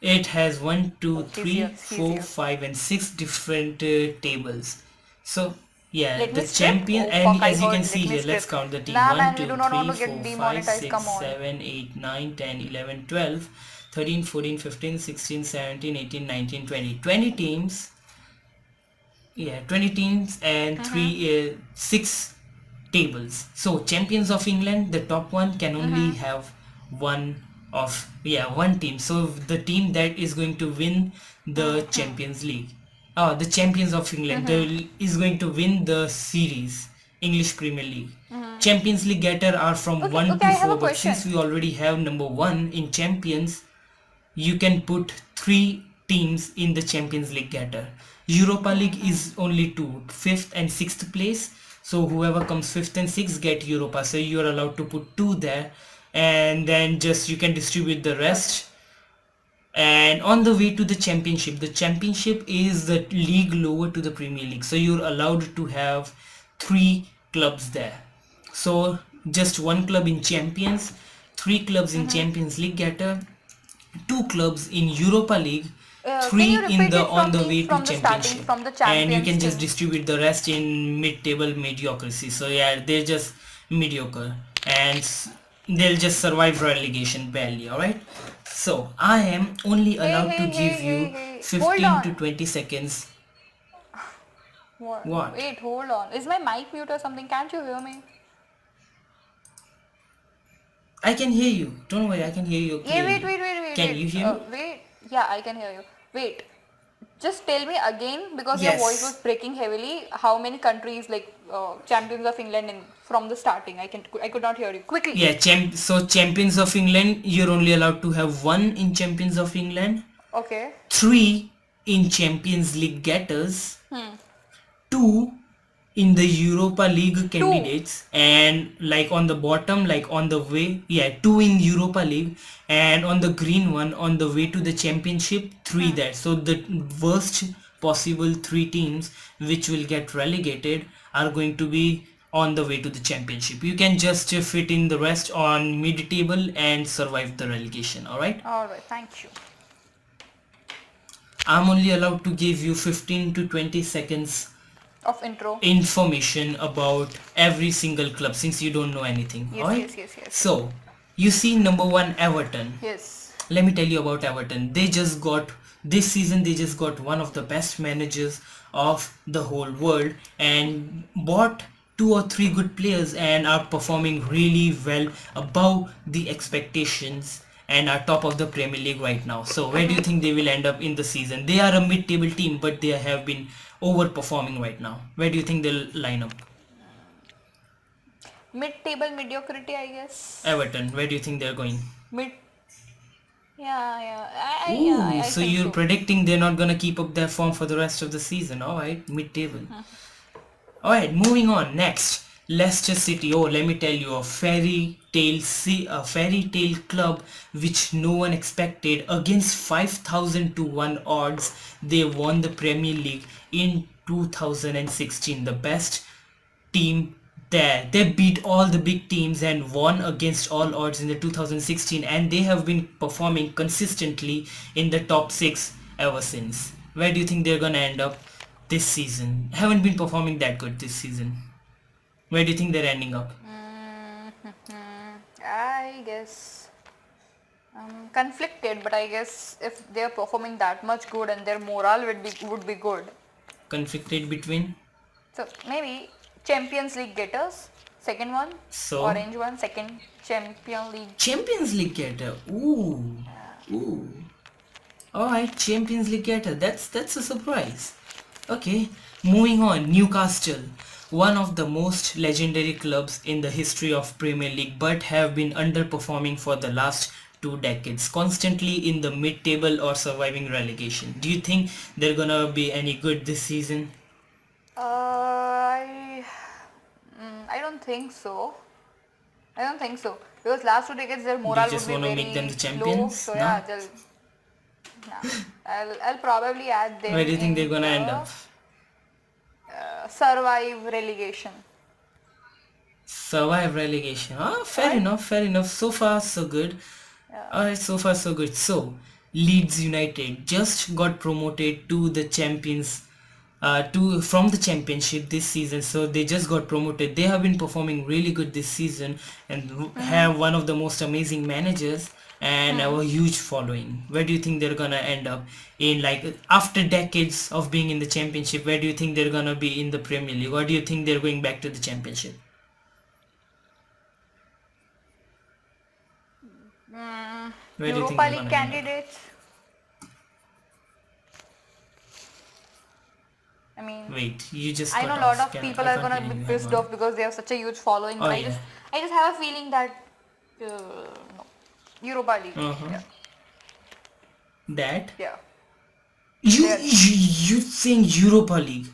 it has one, Oh, two, he's here. three, He's four, here. five, and 6 different tables. So yeah, Let the me strip. champion, Oh and fuck! I as you can heard. see Let me here, let's strip. count the team: Nah, one, man, we two, do not want three, to get four, five, demonetized. six, Come on. 7, 8, 9, 10, 11, 12, 13, 14, 15, 16, 17, 18, 19, 20. 20 teams. Yeah, 20 teams and Mhm. 6 tables. So champions of England, the top one can only Mhm. have one team. So the team that is going to win the Mhm. Champions League, the champions of England, Mhm. is going to win the series, English Premier League. Mhm. Champions League getter are from Okay. 1 Okay. to I have a 4, but since question. we already have number 1 in champions, you can put 3 teams in the Champions League getter. Europa League Mhm. is only 2, 5th and 6th place. So whoever comes 5th and 6th get Europa. So you're allowed to put 2 there, and then just you can distribute the Okay. rest. And on the way to the championship is the league lower to the Premier League. So you're allowed to have 3 clubs there. So just 1 club in champions, 3 clubs in Mhm. Champions League getter, 2 clubs in Europa League, Can 3 you in repeat the it on from the me way to from the starting, championship, from the and you champions can just thing? distribute the rest in mid-table mediocrity. So yeah, they're just mediocre, and they'll just survive relegation barely. All right. So I am only Hey, allowed to hey, hey, give hey, you hey. Hold 15 to on. 20 seconds. What? What? Wait, hold on. Is my mic mute or something? Can't you hear me? I can hear you. Don't worry, I can hear you Yeah, wait, clearly. wait, wait, wait, Can wait. you hear me? Wait. Yeah, I can hear you. Wait. Just tell me again because your voice was Yes. breaking heavily. How many countries like champions of England in from the starting? I could not hear you. Quickly. Yeah, so champions of England, you're only allowed to have 1 in champions of England, Okay. 3 in Champions League getters, Hmm. 2 in the Europa League Two. candidates, and like on the bottom, like on the way, yeah, 2 in Europa League, and on the green one, on the way to the championship, 3 Hmm. there. So the worst possible 3 teams which will get relegated are going to be on the way to the championship. You can just fit in the rest on mid-table and survive the relegation, alright? All right. Thank you. I'm only allowed to give you 15 to 20 seconds Of intro. information about every single club since you don't know anything. Yes, Alright? yes, yes, yes, yes. So, you see number 1 Everton. Yes. Let me tell you about Everton. This season they just got one of the best managers of the whole world and bought 2 or 3 good players and are performing really well above the expectations and are top of the Premier League right now. So where do you think they will end up in the season? They are a mid-table team, but they have been overperforming right now. Where do you think they'll line up? Mid-table mediocrity, I guess. Everton, where do you think they're going? Mid. Yeah, yeah. Ooh, I so think you're so. predicting they're not gonna keep up their form for the rest of the season. Alright, mid-table. Alright, moving on. Next, Leicester City. Oh, let me tell you, a fairy tale club which no one expected. Against 5,000 to 1 odds, they won the Premier League in 2016. The best team there. They beat all the big teams and won against all odds in the 2016, and they have been performing consistently in the top 6 ever since. Where do you think they're gonna end up this season? Haven't been performing that good this season. Where do you think they're ending up? I guess conflicted, but I guess if they're performing that much good and their morale would be good, Conflicted between? so maybe Champions League getters. Second one, So orange one, second Champion League. Champions League getter. Ooh, ooh. All right, Champions League getter. That's a surprise. Okay, moving on. Newcastle, one of the most legendary clubs in the history of Premier League, but have been underperforming for the last 2 decades, constantly in the mid-table or surviving relegation. Do you think they're gonna be any good this season? I I don't think so. I don't think so because last 2 decades their Do you morale would just be want to make them the very low. champions? So Nah. yeah, nah. I'll probably add Where them do you think they're in gonna end the up? survive relegation. Survive relegation. Ah, fair Alright? enough, fair enough. So far, so good. Yeah. Alright, so far, so good. So, Leeds United just got promoted to the champions, to from the championship this season. So they just got promoted. They have been performing really good this season and have one of the most amazing managers and have a huge following. Where do you think they're gonna end up in, like, after decades of being in the championship? Where do you think they're gonna be in the Premier League, or do you think they're going back to the championship? Where do you think Europa they're League gonna end up? candidates. I mean, Wait, you just I cut know a lot off. of Can people I are can't gonna hear be you. Hang pissed on. off because they have such a huge following, Oh but yeah. I just have a feeling that no, Europa League. Uh-huh. Yeah, That yeah, you they are. you think Europa League?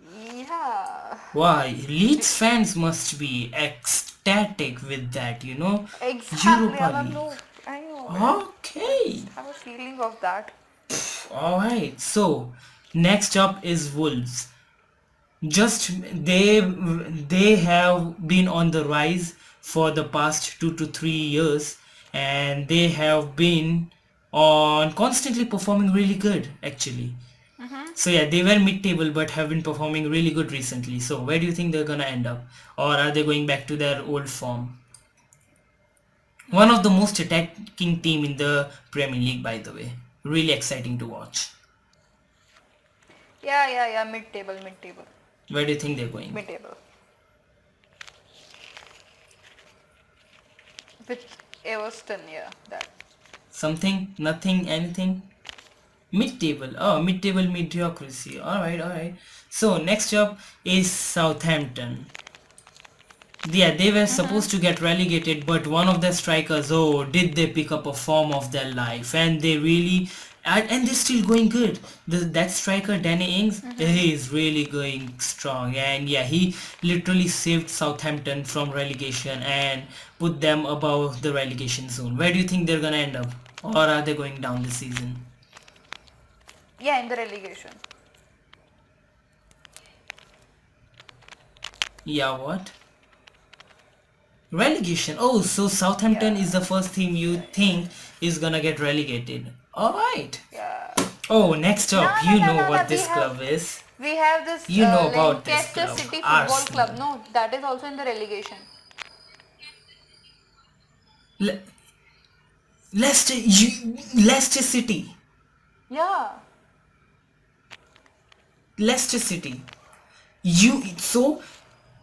Yeah, Why? Leeds fans must be ecstatic with that, exactly. Europa I'm League. no, I know. I Okay. just have a feeling of that. Alright. So next up is Wolves. Just they have been on the rise for the past 2 to 3 years, and they have been on constantly performing really good actually. So yeah, they were mid-table but have been performing really good recently. So where do you think they're gonna end up, or are they going back to their old form? One of the most attacking team in the Premier League, by the way. Really exciting to watch. Yeah. Mid-table, Where do you think they're going? mid-table. With Everton, yeah, that. Something, nothing, anything? Mid-table. Oh, mid-table mediocrity. Alright, alright. So next up is Southampton. Yeah, they were supposed to get relegated, but one of their strikers, oh, did they pick up a form of their life, and they really, and they're still going good. That striker, Danny Ings, he is really going strong, and yeah, he literally saved Southampton from relegation and put them above the relegation zone. Where do you think they're gonna end up, or are they going down this season? Yeah, in the relegation. Yeah, what? Relegation. Oh, so Southampton is Yeah, the first team you think is gonna get relegated. Alright. yeah. Oh, next up, you know No. what this club is. We have this You know about this Lancaster club, City Football Arsenal. Club. No, that is also in the relegation. Le- Leicester City. Yeah. Leicester City. So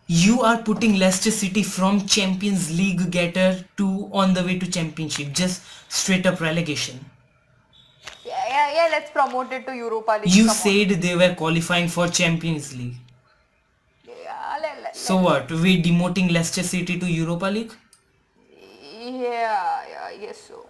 you are putting Leicester City from Champions League getter to on the way to championship, just straight up relegation. Yeah. Let's promote it to Europa League. You Come on. said they were qualifying for Champions League. Yeah, So what? We demoting Leicester City to Europa League? yeah, yes so.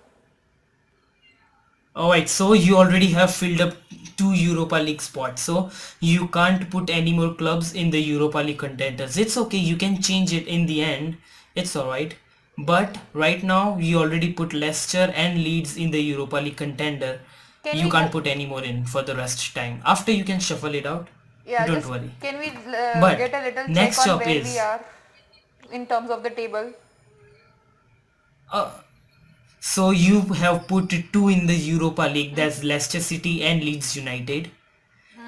Alright, so you already have filled up 2 Europa League spots, so you can't put any more clubs in the Europa League contenders. It's okay, you can change it in the end. It's alright. But right now, you already put Leicester and Leeds in the Europa League contender. Can You we can't go? put any more in for the rest time. After, you can shuffle it out. Yeah, Don't just worry. can we But get a little check next on up where we is are in terms of the table? so you have put 2 in the Europa League, that's Leicester City and Leeds United.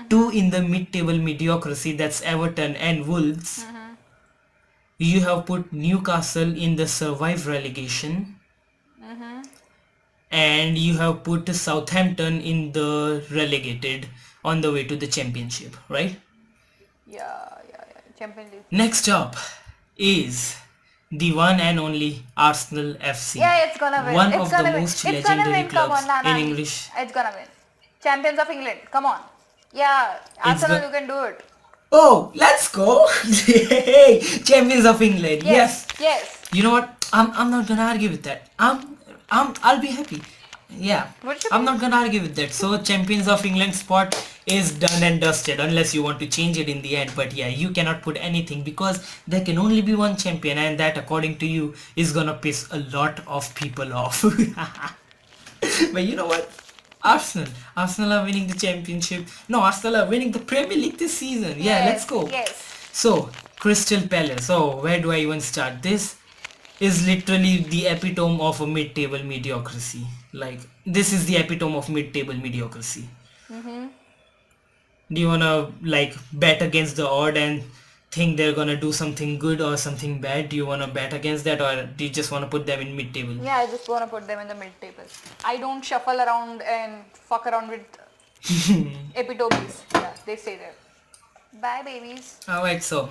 2 in the mid-table mediocrity, that's Everton and Wolves. You have put Newcastle in the survive relegation. And you have put Southampton in the relegated on the way to the championship, right? Yeah. Champions League. Next up, is the one and only Arsenal FC, Yeah, it's gonna win. one It's of the gonna win. most It's gonna legendary win. Come on, clubs in Nana. English. It's gonna win. Champions of England. Come on. Yeah, It's Arsenal, go- you can do it. Oh, let's go! Hey, Champions of England. Yes, Yes. yes. You know what? I'm not gonna argue with that. I'll be happy. Yeah. Would you I'm be? not gonna argue with that. So Champions of England spot is done and dusted unless you want to change it in the end. But yeah, you cannot put anything because there can only be one champion, and that according to you is gonna piss a lot of people off. But you know what? Arsenal are winning the championship. No, Arsenal are winning the Premier League this season. Yeah, let's Yes, go. yes. So, Crystal Palace. Oh, where do I even start? This is literally the epitome of a mid-table mediocrity. Like, this is the epitome of mid-table mediocrity. Do you wanna like bet against the odd and think they're gonna do something good or something bad? Do you wanna bet against that, or do you just wanna put them in mid-table? Yeah, I just wanna put them in the mid table. I don't shuffle around and fuck around with epitomes. Yeah, they stay there. Bye, babies. Alright, so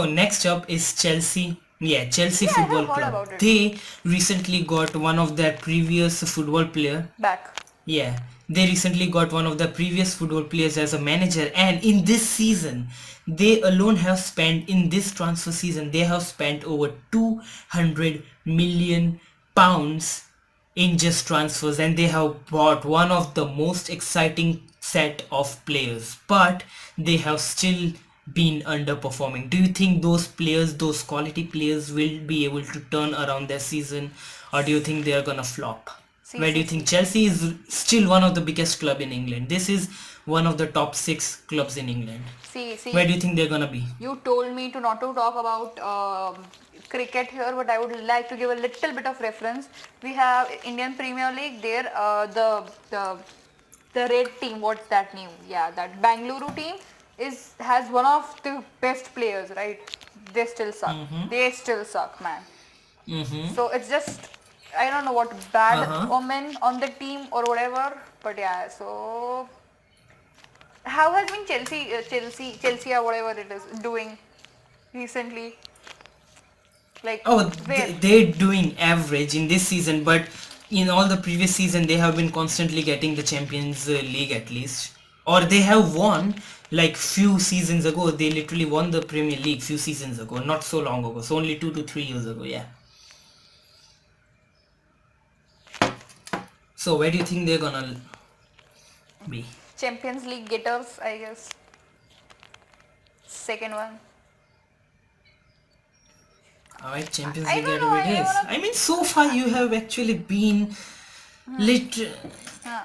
next up is Chelsea. Yeah, Chelsea Yeah, I have Football heard Club. about it. They recently got one of their previous football player. Back. Yeah, they recently got one of the previous football players as a manager, and in this season, they alone have spent in this transfer season they have spent over 200 million pounds in just transfers, and they have bought one of the most exciting set of players, but they have still been underperforming. Do you think those players, those quality players, will be able to turn around their season, or do you think they are gonna flop? See, Where do you see, think Chelsea is still one of the biggest club in England? This is one of the top 6 clubs in England. see. Where do you think they're gonna be? You told me to not to talk about cricket here, but I would like to give a little bit of reference. We have Indian Premier League. There, the red team. What's that name? Yeah, that Bangalore team has one of the best players, right? They still suck. They still suck, man. So it's just I don't know what bad omen on the team or whatever, but yeah. So how has been Chelsea or whatever it is doing recently? Like Oh, where? they're doing average in this season, but in all the previous season they have been constantly getting the Champions League at least, or they have won. Like few seasons ago, they literally won the Premier League few seasons ago, not so long ago, so only 2 to 3 years ago. Yeah. So where do you think they're gonna be? Champions League getters, I guess. Second one. Alright, Champions I League don't whatever know. it is. I mean, so far you have actually been lit. Huh.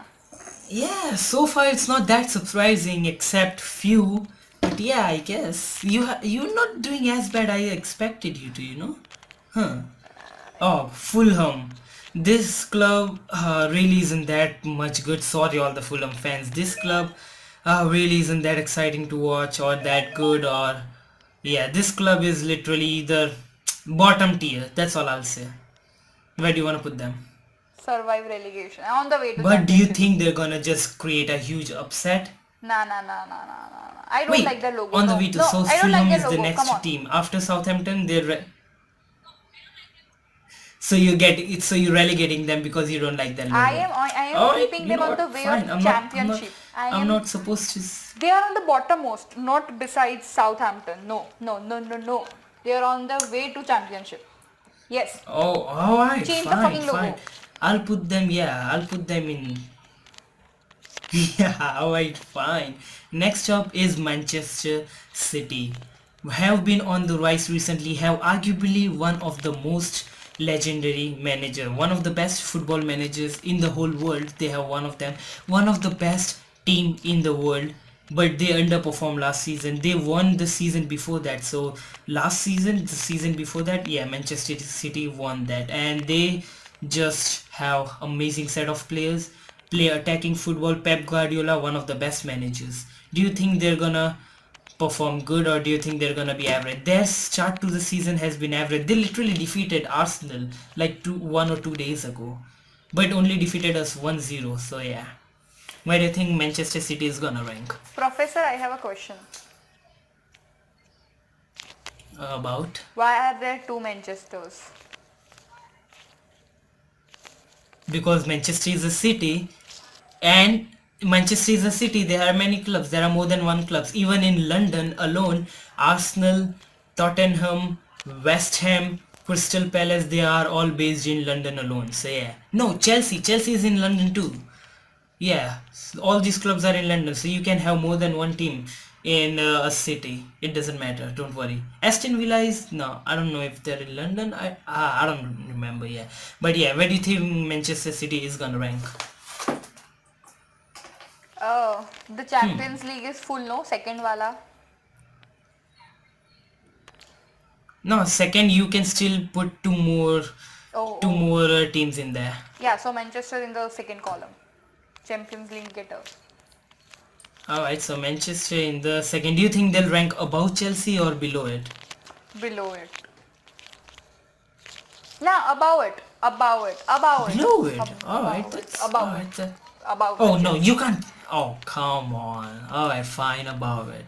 Yeah, so far it's not that surprising except few. But yeah, I guess you're not doing as bad I expected you to. Huh? Oh, Fulham. This club really isn't that much good. Sorry, all the Fulham fans. This club really isn't that exciting to watch or that good. Or yeah, this club is literally either bottom tier. That's all I'll say. Where do you want to put them? Survive relegation. On the way to But do you championship. think they're gonna just create a huge upset? Nah. I don't Wait, like the logo. on the No, way to no, so I don't Fulham like is the the logo. next Come on. team after Southampton. So you get it. So you're relegating them because you don't like their logo. I am Alright, keeping you them know on the what? way Fine. of championship. I'm not supposed to. They are on the bottommost, not besides Southampton. No. They are on the way to championship. Yes. Oh, alright, Change the fine, fucking logo. fine. I'll put them. Yeah, I'll put them in. Yeah, alright, fine. Next up is Manchester City. Have been on the rise recently, have arguably one of the most legendary manager, one of the best football managers in the whole world. They have one of them, one of the best team in the world, but they underperformed last season. They won the season before that. So last season, the season before that, yeah, Manchester City won that, and they just have amazing set of players, play attacking football. Pep Guardiola, one of the best managers. Do you think they're gonna perform good, or do you think they're gonna be average? Their start to the season has been average. They literally defeated Arsenal like 1 or 2 days ago, but only defeated us 1-0. So yeah, where do you think Manchester City is gonna rank? Professor, I have a question. About. Why are there two Manchesters? Because Manchester is a city, and Manchester is a city, there are many clubs, there are more than one clubs. Even in London alone, Arsenal, Tottenham, West Ham, Crystal Palace, they are all based in London alone. So yeah, no, Chelsea is in London too. Yeah, all these clubs are in London, so you can have more than one team in a city. It doesn't matter. Don't worry. Aston Villa is no. I don't know if they're in London. I don't remember. Yeah, but yeah, where do you think Manchester City is gonna rank? Oh, the Champions League is full, no? Second wala. No, second you can still put Oh, two oh. more teams in there. Yeah, so Manchester in the second column. Champions League getters. All right, so Manchester in the second. Do you think they'll rank above Chelsea or below it? Below it. Nah, above it. Above it. Above it. Below it. All right, Above it. that's all Above right. it. Above Oh no, Manchester. you can't. Oh come on. All right, fine above it.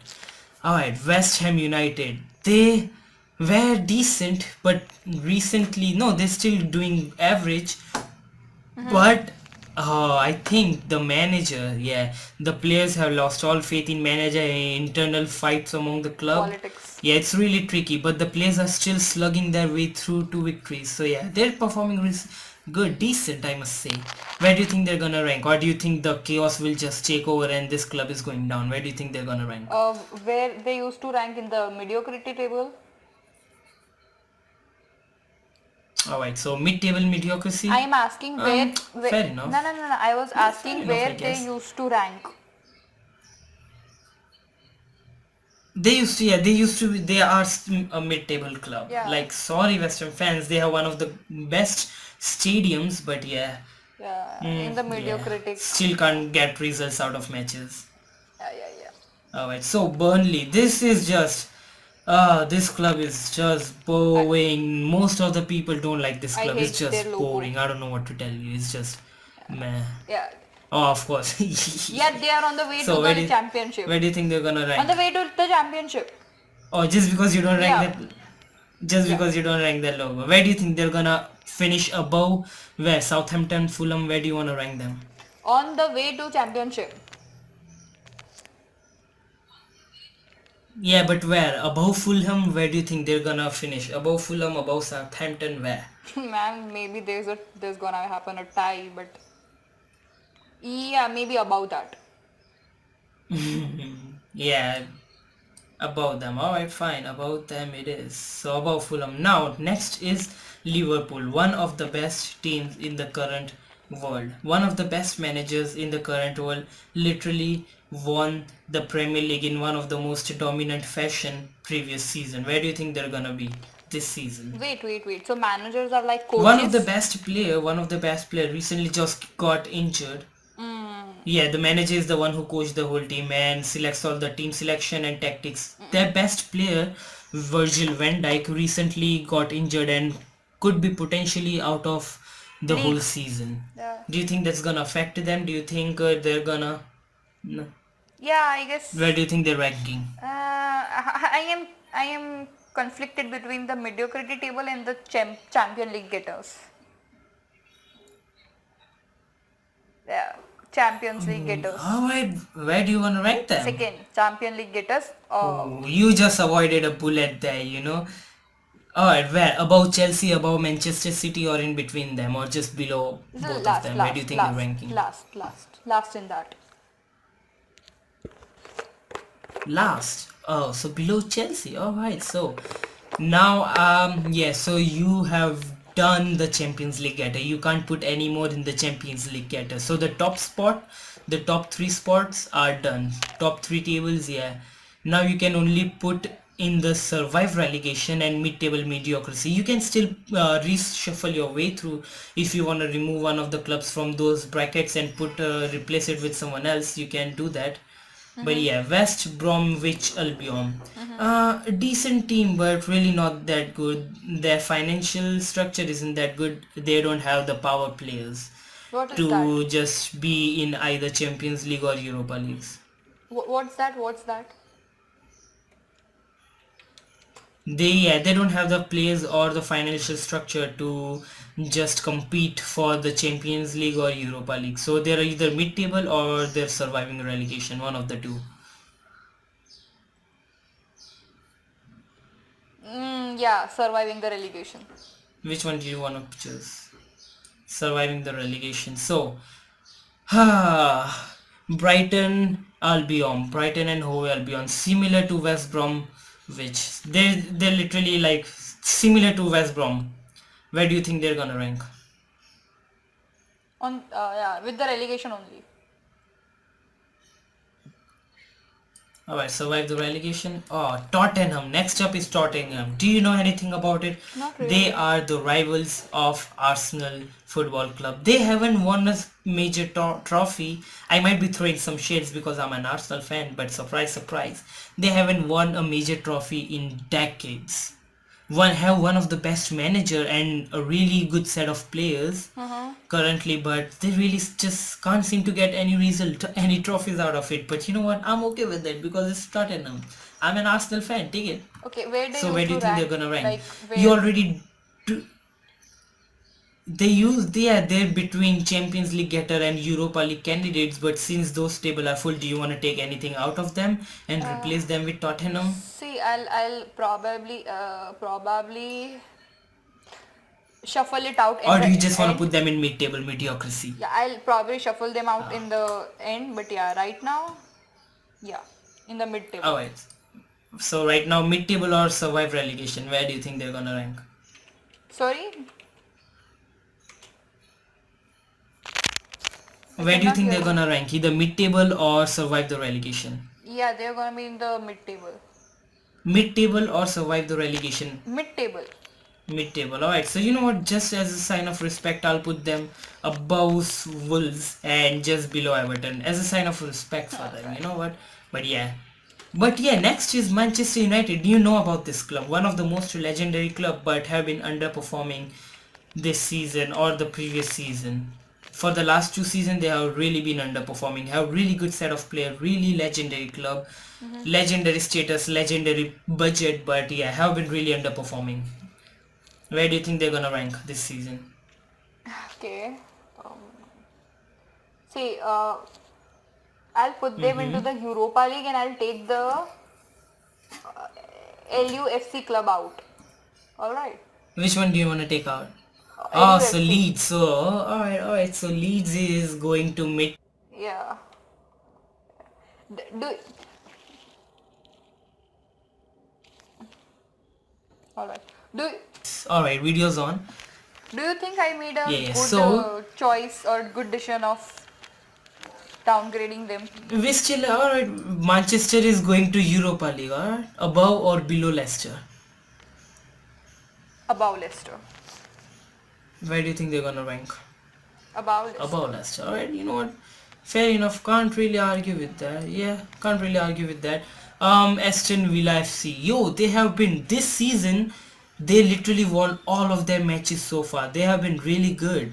All right, West Ham United. They were decent, but recently, no, they're still doing average. But I think the manager, yeah, the players have lost all faith in manager. Internal fights among the club. Politics. Yeah, it's really tricky, but the players are still slugging their way through to victories. So yeah, they're performing good, decent, I must say. Where do you think they're gonna rank, or do you think the chaos will just take over and this club is going down? Where do you think they're gonna rank? Where they used to rank in the mediocrity table. Alright, so mid-table mediocrity. I am asking where Fair enough. No. I was asking enough, I where they guess. used to rank. They are a mid-table club. Yeah. Like, sorry, West Ham fans, they have one of the best stadiums, but yeah, Yeah, in the yeah, mediocrity. still can't get results out of matches. Yeah. Alright, so Burnley, this club is just boring. Most of the people don't like this I club. It's hate their just logo. boring. I don't know what to tell you. It's just meh. Yeah. Oh, of course. Yeah, they are on the way So to where the do you, championship. where do you think they're gonna On rank? the way to the championship. Oh, just because you don't rank Yeah. that, just Yeah. because you don't rank that logo. Where do you think they're gonna finish above? Where? Southampton, Fulham. Where do you wanna rank them? On the way to championship. Yeah, but where? Above Fulham? Where do you think they're gonna finish? Above Fulham, above Southampton? Where? Man, maybe there's gonna happen a tie, but yeah, maybe about that. Yeah, above them. Alright, fine. Above them it is. So above Fulham. Now, next is Liverpool. One of the best teams in the current world. One of the best managers in the current world. Literally won the Premier League in one of the most dominant fashion previous season. Where do you think they're gonna be this season? Wait. So managers are like coaches. One of the best player recently just got injured. Yeah, the manager is the one who coached the whole team and selects all the team selection and tactics. Their best player, Virgil van Dijk, recently got injured and could be potentially out of the League. whole season. Yeah. Do you think that's gonna affect them? Do you think they're gonna... No. Yeah, I guess. Where do you think they're ranking? I am conflicted between the mediocrity table and the Champion League getters. Yeah, Champions League getters. Alright, where do you wanna rank them? Second, Champion League getters. Oh, you just avoided a bullet there, you know. Alright, where? Above Chelsea, above Manchester City, or in between them, or just below This is both last, of them? last, Where do you think last, they're ranking? last in that. Last. Oh, so below Chelsea. Alright, so now yeah, so you have done the Champions League getter. You can't put any more in the Champions League getter. So the top three spots are done. Top three tables, yeah. Now you can only put in the survive relegation and mid-table mediocrity. You can still reshuffle your way through if you want to remove one of the clubs from those brackets and replace it with someone else. You can do that. But yeah, West Bromwich Albion, a decent team, but really not that good. Their financial structure isn't that good. They don't have the power players What is to that? just be in either Champions League or Europa Leagues. What's that? They don't have the players or the financial structure to just compete for the Champions League or Europa League. So they're either mid-table or they're surviving relegation, one of the two. Yeah, surviving the relegation. Which one do you want to choose? Surviving the relegation. So, Brighton and Hove Albion, similar to West Brom, which they're literally like similar to West Brom. Where do you think they're gonna rank? On yeah, with the relegation only. Alright, survive the relegation. Oh, Tottenham. Next up is Tottenham. Do you know anything about it? Not They really. are the rivals of Arsenal Football Club. They haven't won a major trophy. I might be throwing some shades because I'm an Arsenal fan, but surprise, surprise, they haven't won a major trophy in decades. One of the best manager and a really good set of players currently, but they really just can't seem to get any result, any trophies out of it. But you know what? I'm okay with that because it's Tottenham. I'm an Arsenal fan. Take it. Okay, where they So where used do you to think they're rank? gonna rank? Like You where? already do, they're between Champions League getter and Europa League candidates, but since those table are full, do you want to take anything out of them and Uh, replace them with Tottenham? See, I'll probably shuffle it out in Or do the you just want to put end. them in mid-table mediocrity? Yeah, I'll probably shuffle them out in the end, but yeah, right now, yeah, in the mid table. Alright. So right now mid-table or survive relegation, where do you think they're gonna rank? Sorry, I Where do you cannot think hear they're you. gonna rank? Either mid-table or survive the relegation? Yeah, they're gonna be in the mid table. Mid-table or survive the relegation? Mid table. Mid-table. Alright, so you know what? Just as a sign of respect, I'll put them above Wolves and just below Everton as a sign of respect for them. You know what? But yeah. But yeah, next is Manchester United. Do you know about this club? One of the most legendary club, but have been underperforming this season or the previous season. For the last two seasons, they have really been underperforming. Have really good set of player, really legendary club, legendary status, legendary budget, but yeah, have been really underperforming. Where do you think they're gonna rank this season? Okay. Um, See, I'll put them into the Europa League and I'll take the LUFC club out. All right. Which one do you want to take out? Oh, so LUFC. Leeds. So alright. So Leeds is going to mid. Yeah. Do all right. Do Alright, videos on. Do you think I made a Yeah. good So choice or good decision of downgrading them we still alright. Manchester is going to Europa League. Alright, above or below Leicester? above Leicester? Where do you think they're gonna rank? Above Leicester. Above Leicester. Alright, you know what? Fair enough. Can't really argue with that. Yeah, can't really argue with that. Aston Villa FC. Yo, they have been this season. They literally won all of their matches so far. They have been really good.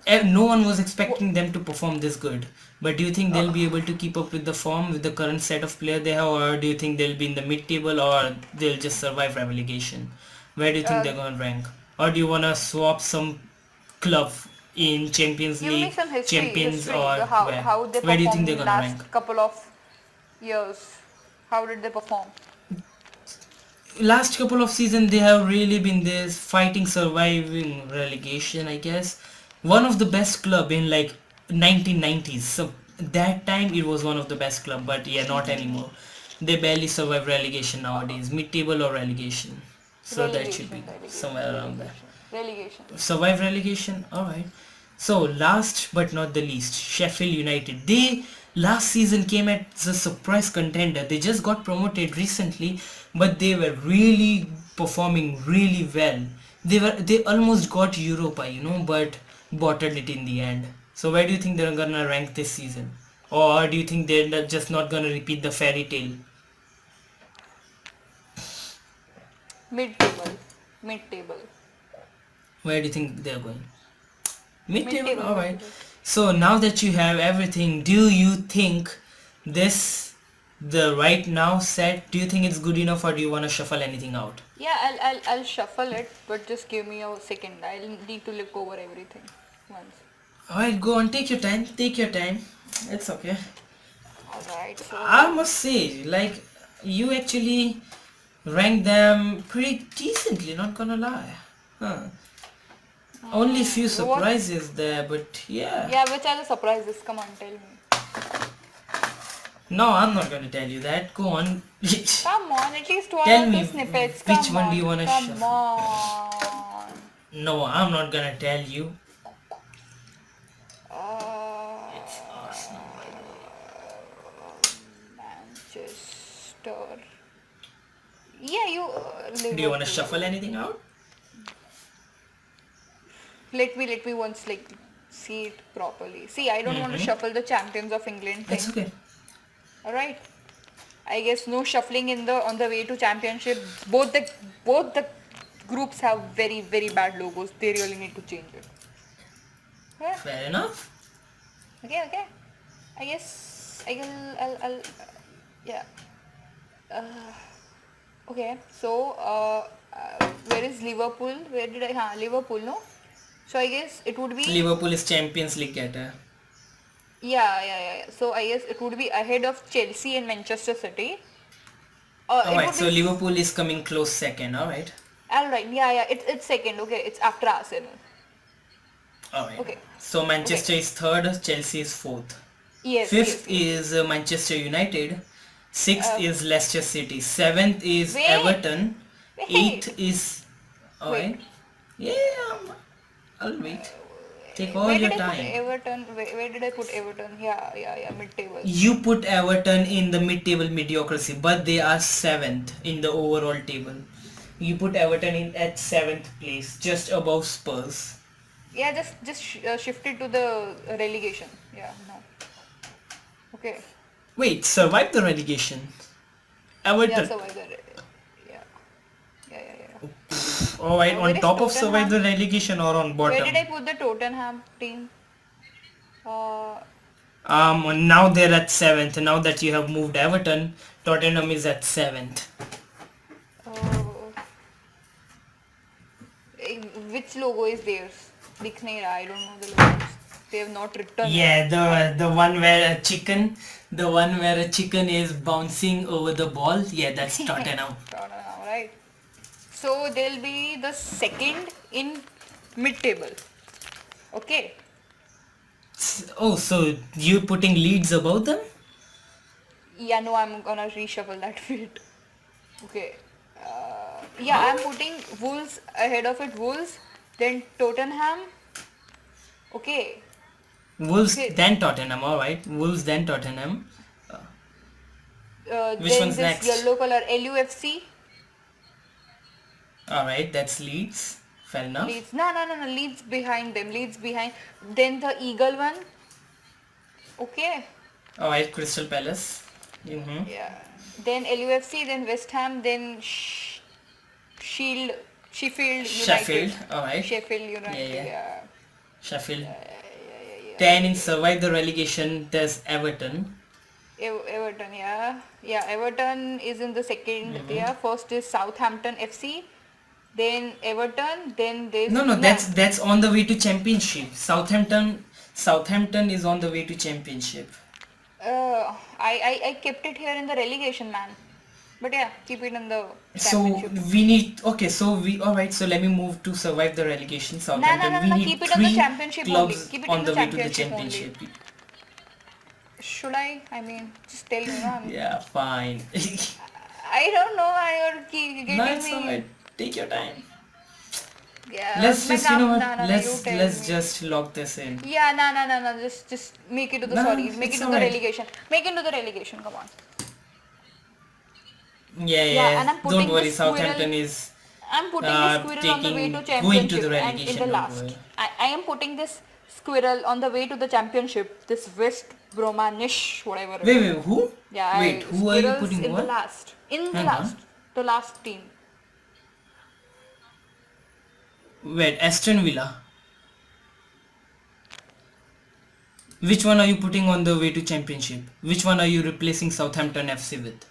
No one was expecting them to perform this good. But do you think they'll be able to keep up with the form with the current set of player they have, or do you think they'll be in the mid-table, or they'll just survive relegation? Where do you think Uh, they're gonna rank? Or do you wanna swap some club in Champions Give me League, some Champions, history. or where? How they Where do you think performed they're in gonna rank? last couple of years. How did they perform? Last couple of seasons they have really been this fighting surviving relegation, I guess. One of the best club in like 1990s, so that time it was one of the best club, but yeah, not anymore. They barely survive relegation nowadays, mid-table or relegation, so that should Relegation, be relegation, somewhere around there. relegation, relegation. Survive relegation, alright. So last but not the least, Sheffield United. They last season came as a surprise contender. They just got promoted recently, but they were really performing really well. They almost got Europa, but bottled it in the end. So where do you think they're gonna rank this season? Or do you think they're just not gonna repeat the fairy tale? Mid-table. Mid-table. Where do you think they're going? Mid-table, Mid-table. alright. Mid-table. So now that you have everything, do you think this the right now set, do you think it's good enough or do you want to shuffle anything out? Yeah, I'll shuffle it, but just give me a second. I'll need to look over everything once. Alright, go on, take your time, take your time. It's okay. Alright, I so must say, like, you actually rank them pretty decently, not gonna lie. Huh. Only few what? surprises there, but yeah. Yeah, which are the surprises? Come on, tell me. No, I'm not gonna tell you that. Go on. Come on, at least one Tell or two me snippets. which Come one do on, you wanna come shuffle? on. No, I'm not gonna tell you. Uh, It's Arsenal, by the way. Manchester. Yeah, you Do you wanna shuffle Liverpool. anything out? Let me once like see it properly. See, I don't want to Mm-hmm. shuffle the champions of England It's thing. okay. All right. I guess no shuffling in the on the way to championship. Both the groups have very bad logos. They really need to change it. Yeah. Fair enough. Okay. I guess I'll yeah. Uh, okay. So where is Liverpool? Where did I? Liverpool. No. So I guess it would be Liverpool is Champions League getter. yeah. So I guess it would be ahead of Chelsea and Manchester City. It Alright, would so be Liverpool is coming close second, alright. all right. Yeah. It's second. Okay. It's after Arsenal. Alright. Okay. So Okay. Manchester is third, Chelsea is fourth. Yes. Fifth is Manchester United. Sixth Uh, is Leicester City. Seventh is wait. Everton. Wait. Eighth is. Wait. Alright. Yeah, I'll wait. Take all Where your did I put time. Everton? Where did I put Everton? Yeah. Mid-table. You put Everton in the mid-table mediocrity, but they are seventh in the overall table. You put Everton in at seventh place, just above Spurs. Yeah. Just shifted to the relegation. Yeah. No. Okay. Wait, survived the relegation. Yeah. Everton. Survivor. Yeah. Alright, Where on is top of survive Tottenham? the relegation or on Where did bottom? I put the Tottenham team? Uh, Now they're at seventh. Now that you have moved Everton, Tottenham is at seventh. uh, which logo is theirs? दिख नहीं रहा. I don't know the logos. They have not written it. Yeah, the one where the one where a chicken is bouncing over the ball. Yeah, that's Tottenham. Tottenham, right? So they'll be the second in mid-table. Okay. Oh, so you putting Leeds above them? Yeah, no, I'm gonna reshuffle that bit. Okay. Yeah, I'm putting Wolves ahead of it. Wolves, then Tottenham. Okay. Wolves Okay. then Tottenham. All right, Wolves then Tottenham. Which Then one's this next? yellow color LUFC. All right, that's Leeds. Fair enough. Leeds. No. Leeds behind them. Leeds behind. Then the eagle one. Okay. All right, Crystal Palace. Mm-hmm. Yeah. Then LUFC. Then West Ham. Then Shield. Sheffield Sheffield. United. All right. Sheffield United. Yeah. Yeah. Sheffield. 10 in survive the relegation. There's Everton. Everton. Yeah. Everton is in the second. Mm-hmm. Yeah. First is Southampton FC. Then Everton. Then there's No, that's on the way to championship. Southampton is on the way to championship. I kept it here in the relegation, man. But yeah, keep it in the So championship. we need okay. So we all right. So let me move to survive the relegation. Southampton. We No. need Keep it on the three championship only. clubs Keep it on in the the way to the championship only. championship. Should I? I mean, just tell me, no? Yeah, fine. I don't know. You're getting No, it's me. alright. Take your time. Yeah. Let's मैं just you know what? No. You tell Let's me. just lock this in. Yeah, no. Just make it to the No, sorry. Make it's it to the alright. relegation. Make it to the relegation. Come on. Yeah. And I'm putting Don't worry. this squirrel- Southampton is I'm putting this squirrel on the way to taking going to championship the and in relegation. the Don't last. worry. I am putting this squirrel on the way to the championship. This West Bromanish, whatever. it is. Wait. Who? Yeah, Wait. Who are you squirrels putting in what? the last. In the Uh-huh. last. The last team. Wait. Aston Villa. Which one are you putting on the way to championship? Which one are you replacing Southampton FC with?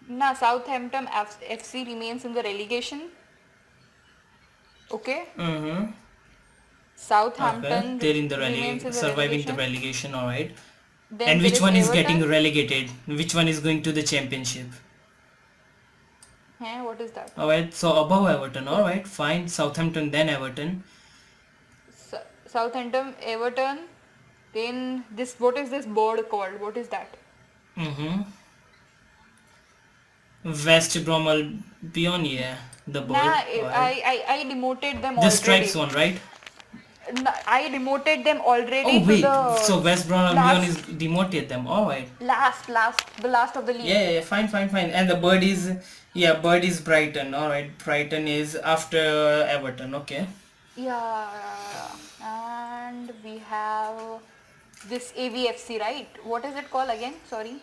Nah, Southampton FC remains in the relegation. Okay. Mm-hmm. Okay, Southampton they're in the remains in the surviving the relegation. relegation, alright. Then And there which is one is getting Everton. relegated? Which one is going to the championship? What is that? Alright, so above Everton, alright, fine. Southampton, then Everton. Southampton, Everton. Then this. What is this board called? What is that? Mm-hmm. West Bromwell Beyond, yeah, the Nah, bird. Alright. I demoted them The already. stripes one, right? Nah, I demoted them already Oh to wait, the so West Bromwell Beyond is last, demoted them. Alright. the last of the league. Yeah, fine, fine, fine. And the bird is, yeah, bird is Brighton. Alright, Brighton is after Everton. Okay. Yeah, and we have this AVFC, right? What is it called again? Sorry,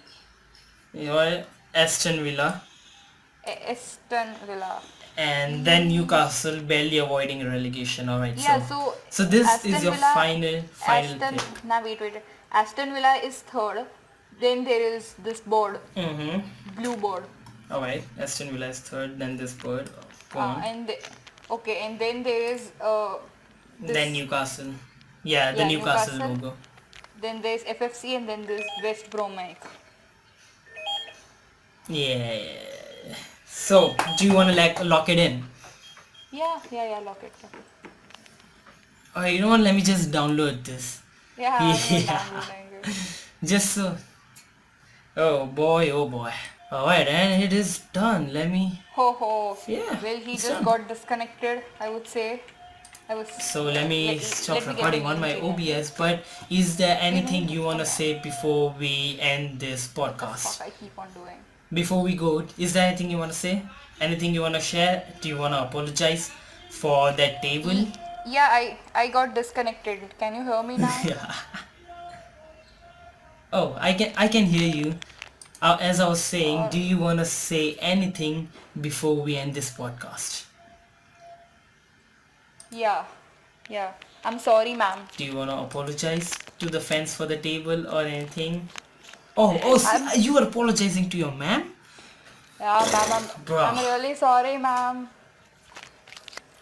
Yeah, Aston Villa. Aston Villa. And then Newcastle barely avoiding relegation. Alright, Yeah, so so this Aston is your Villa, final Aston. thing. Now wait. Aston Villa is third. Then there is this board, Mm-hmm. blue board. Alright, Aston Villa is third, then this bird. Go on. Okay, and then there is this, Then Newcastle. Yeah, the yeah, Newcastle Newcastle. logo. Then there's FFC, and then there's West Bromwich. Yeah. So, do you want to lock it in? Yeah, lock it. Alright, you know what? Let me just download this. Yeah, I'm not Yeah. downloading it. Just so. Oh boy, oh boy. Alright, and it is done. Let me. Ho. Yeah, Well, he it's just done. got disconnected, I would say. So let me stop let me get recording the on my name change. OBS. But is there anything you want to say before we end this Fuck, podcast? I keep on doing. Before we go, is there anything you want to say? Anything you want to share? Do you want to apologize for that table? Yeah, I got disconnected. Can you hear me now? Yeah. Oh, I can hear you. As I was saying, do you want to say anything before we end this podcast? Yeah. I'm sorry, ma'am. Do you want to apologize to the fans for the table or anything? Oh, you are apologizing to your ma'am? Yeah, ma'am, Bruh. I'm really sorry, ma'am.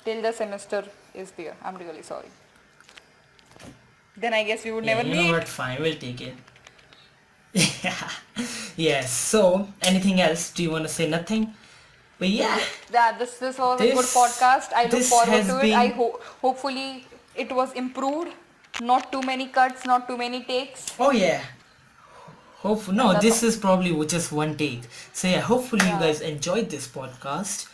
Till the semester is there. I'm really sorry. Then I guess we would Yeah, never you meet. know what? Fine, we'll take it. Yes. So, anything else? Do you want to say nothing? But yeah, Yeah, this was a good This- podcast. I look this forward has to it. I been- hopefully it was improved. Not too many cuts, not too many takes. oh yeah. No, That's this all. is probably just one take. So yeah, hopefully you Yeah. guys enjoyed this podcast.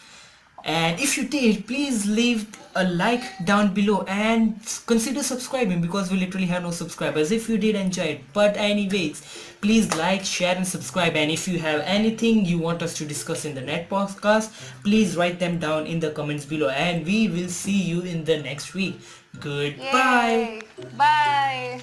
And if you did, please leave a like down below and consider subscribing because we literally have no subscribers if you did enjoy it. But anyways, please like, share and subscribe. And if you have anything you want us to discuss in the next podcast, please write them down in the comments below. And we will see you in the next week. Goodbye. Yay. Bye.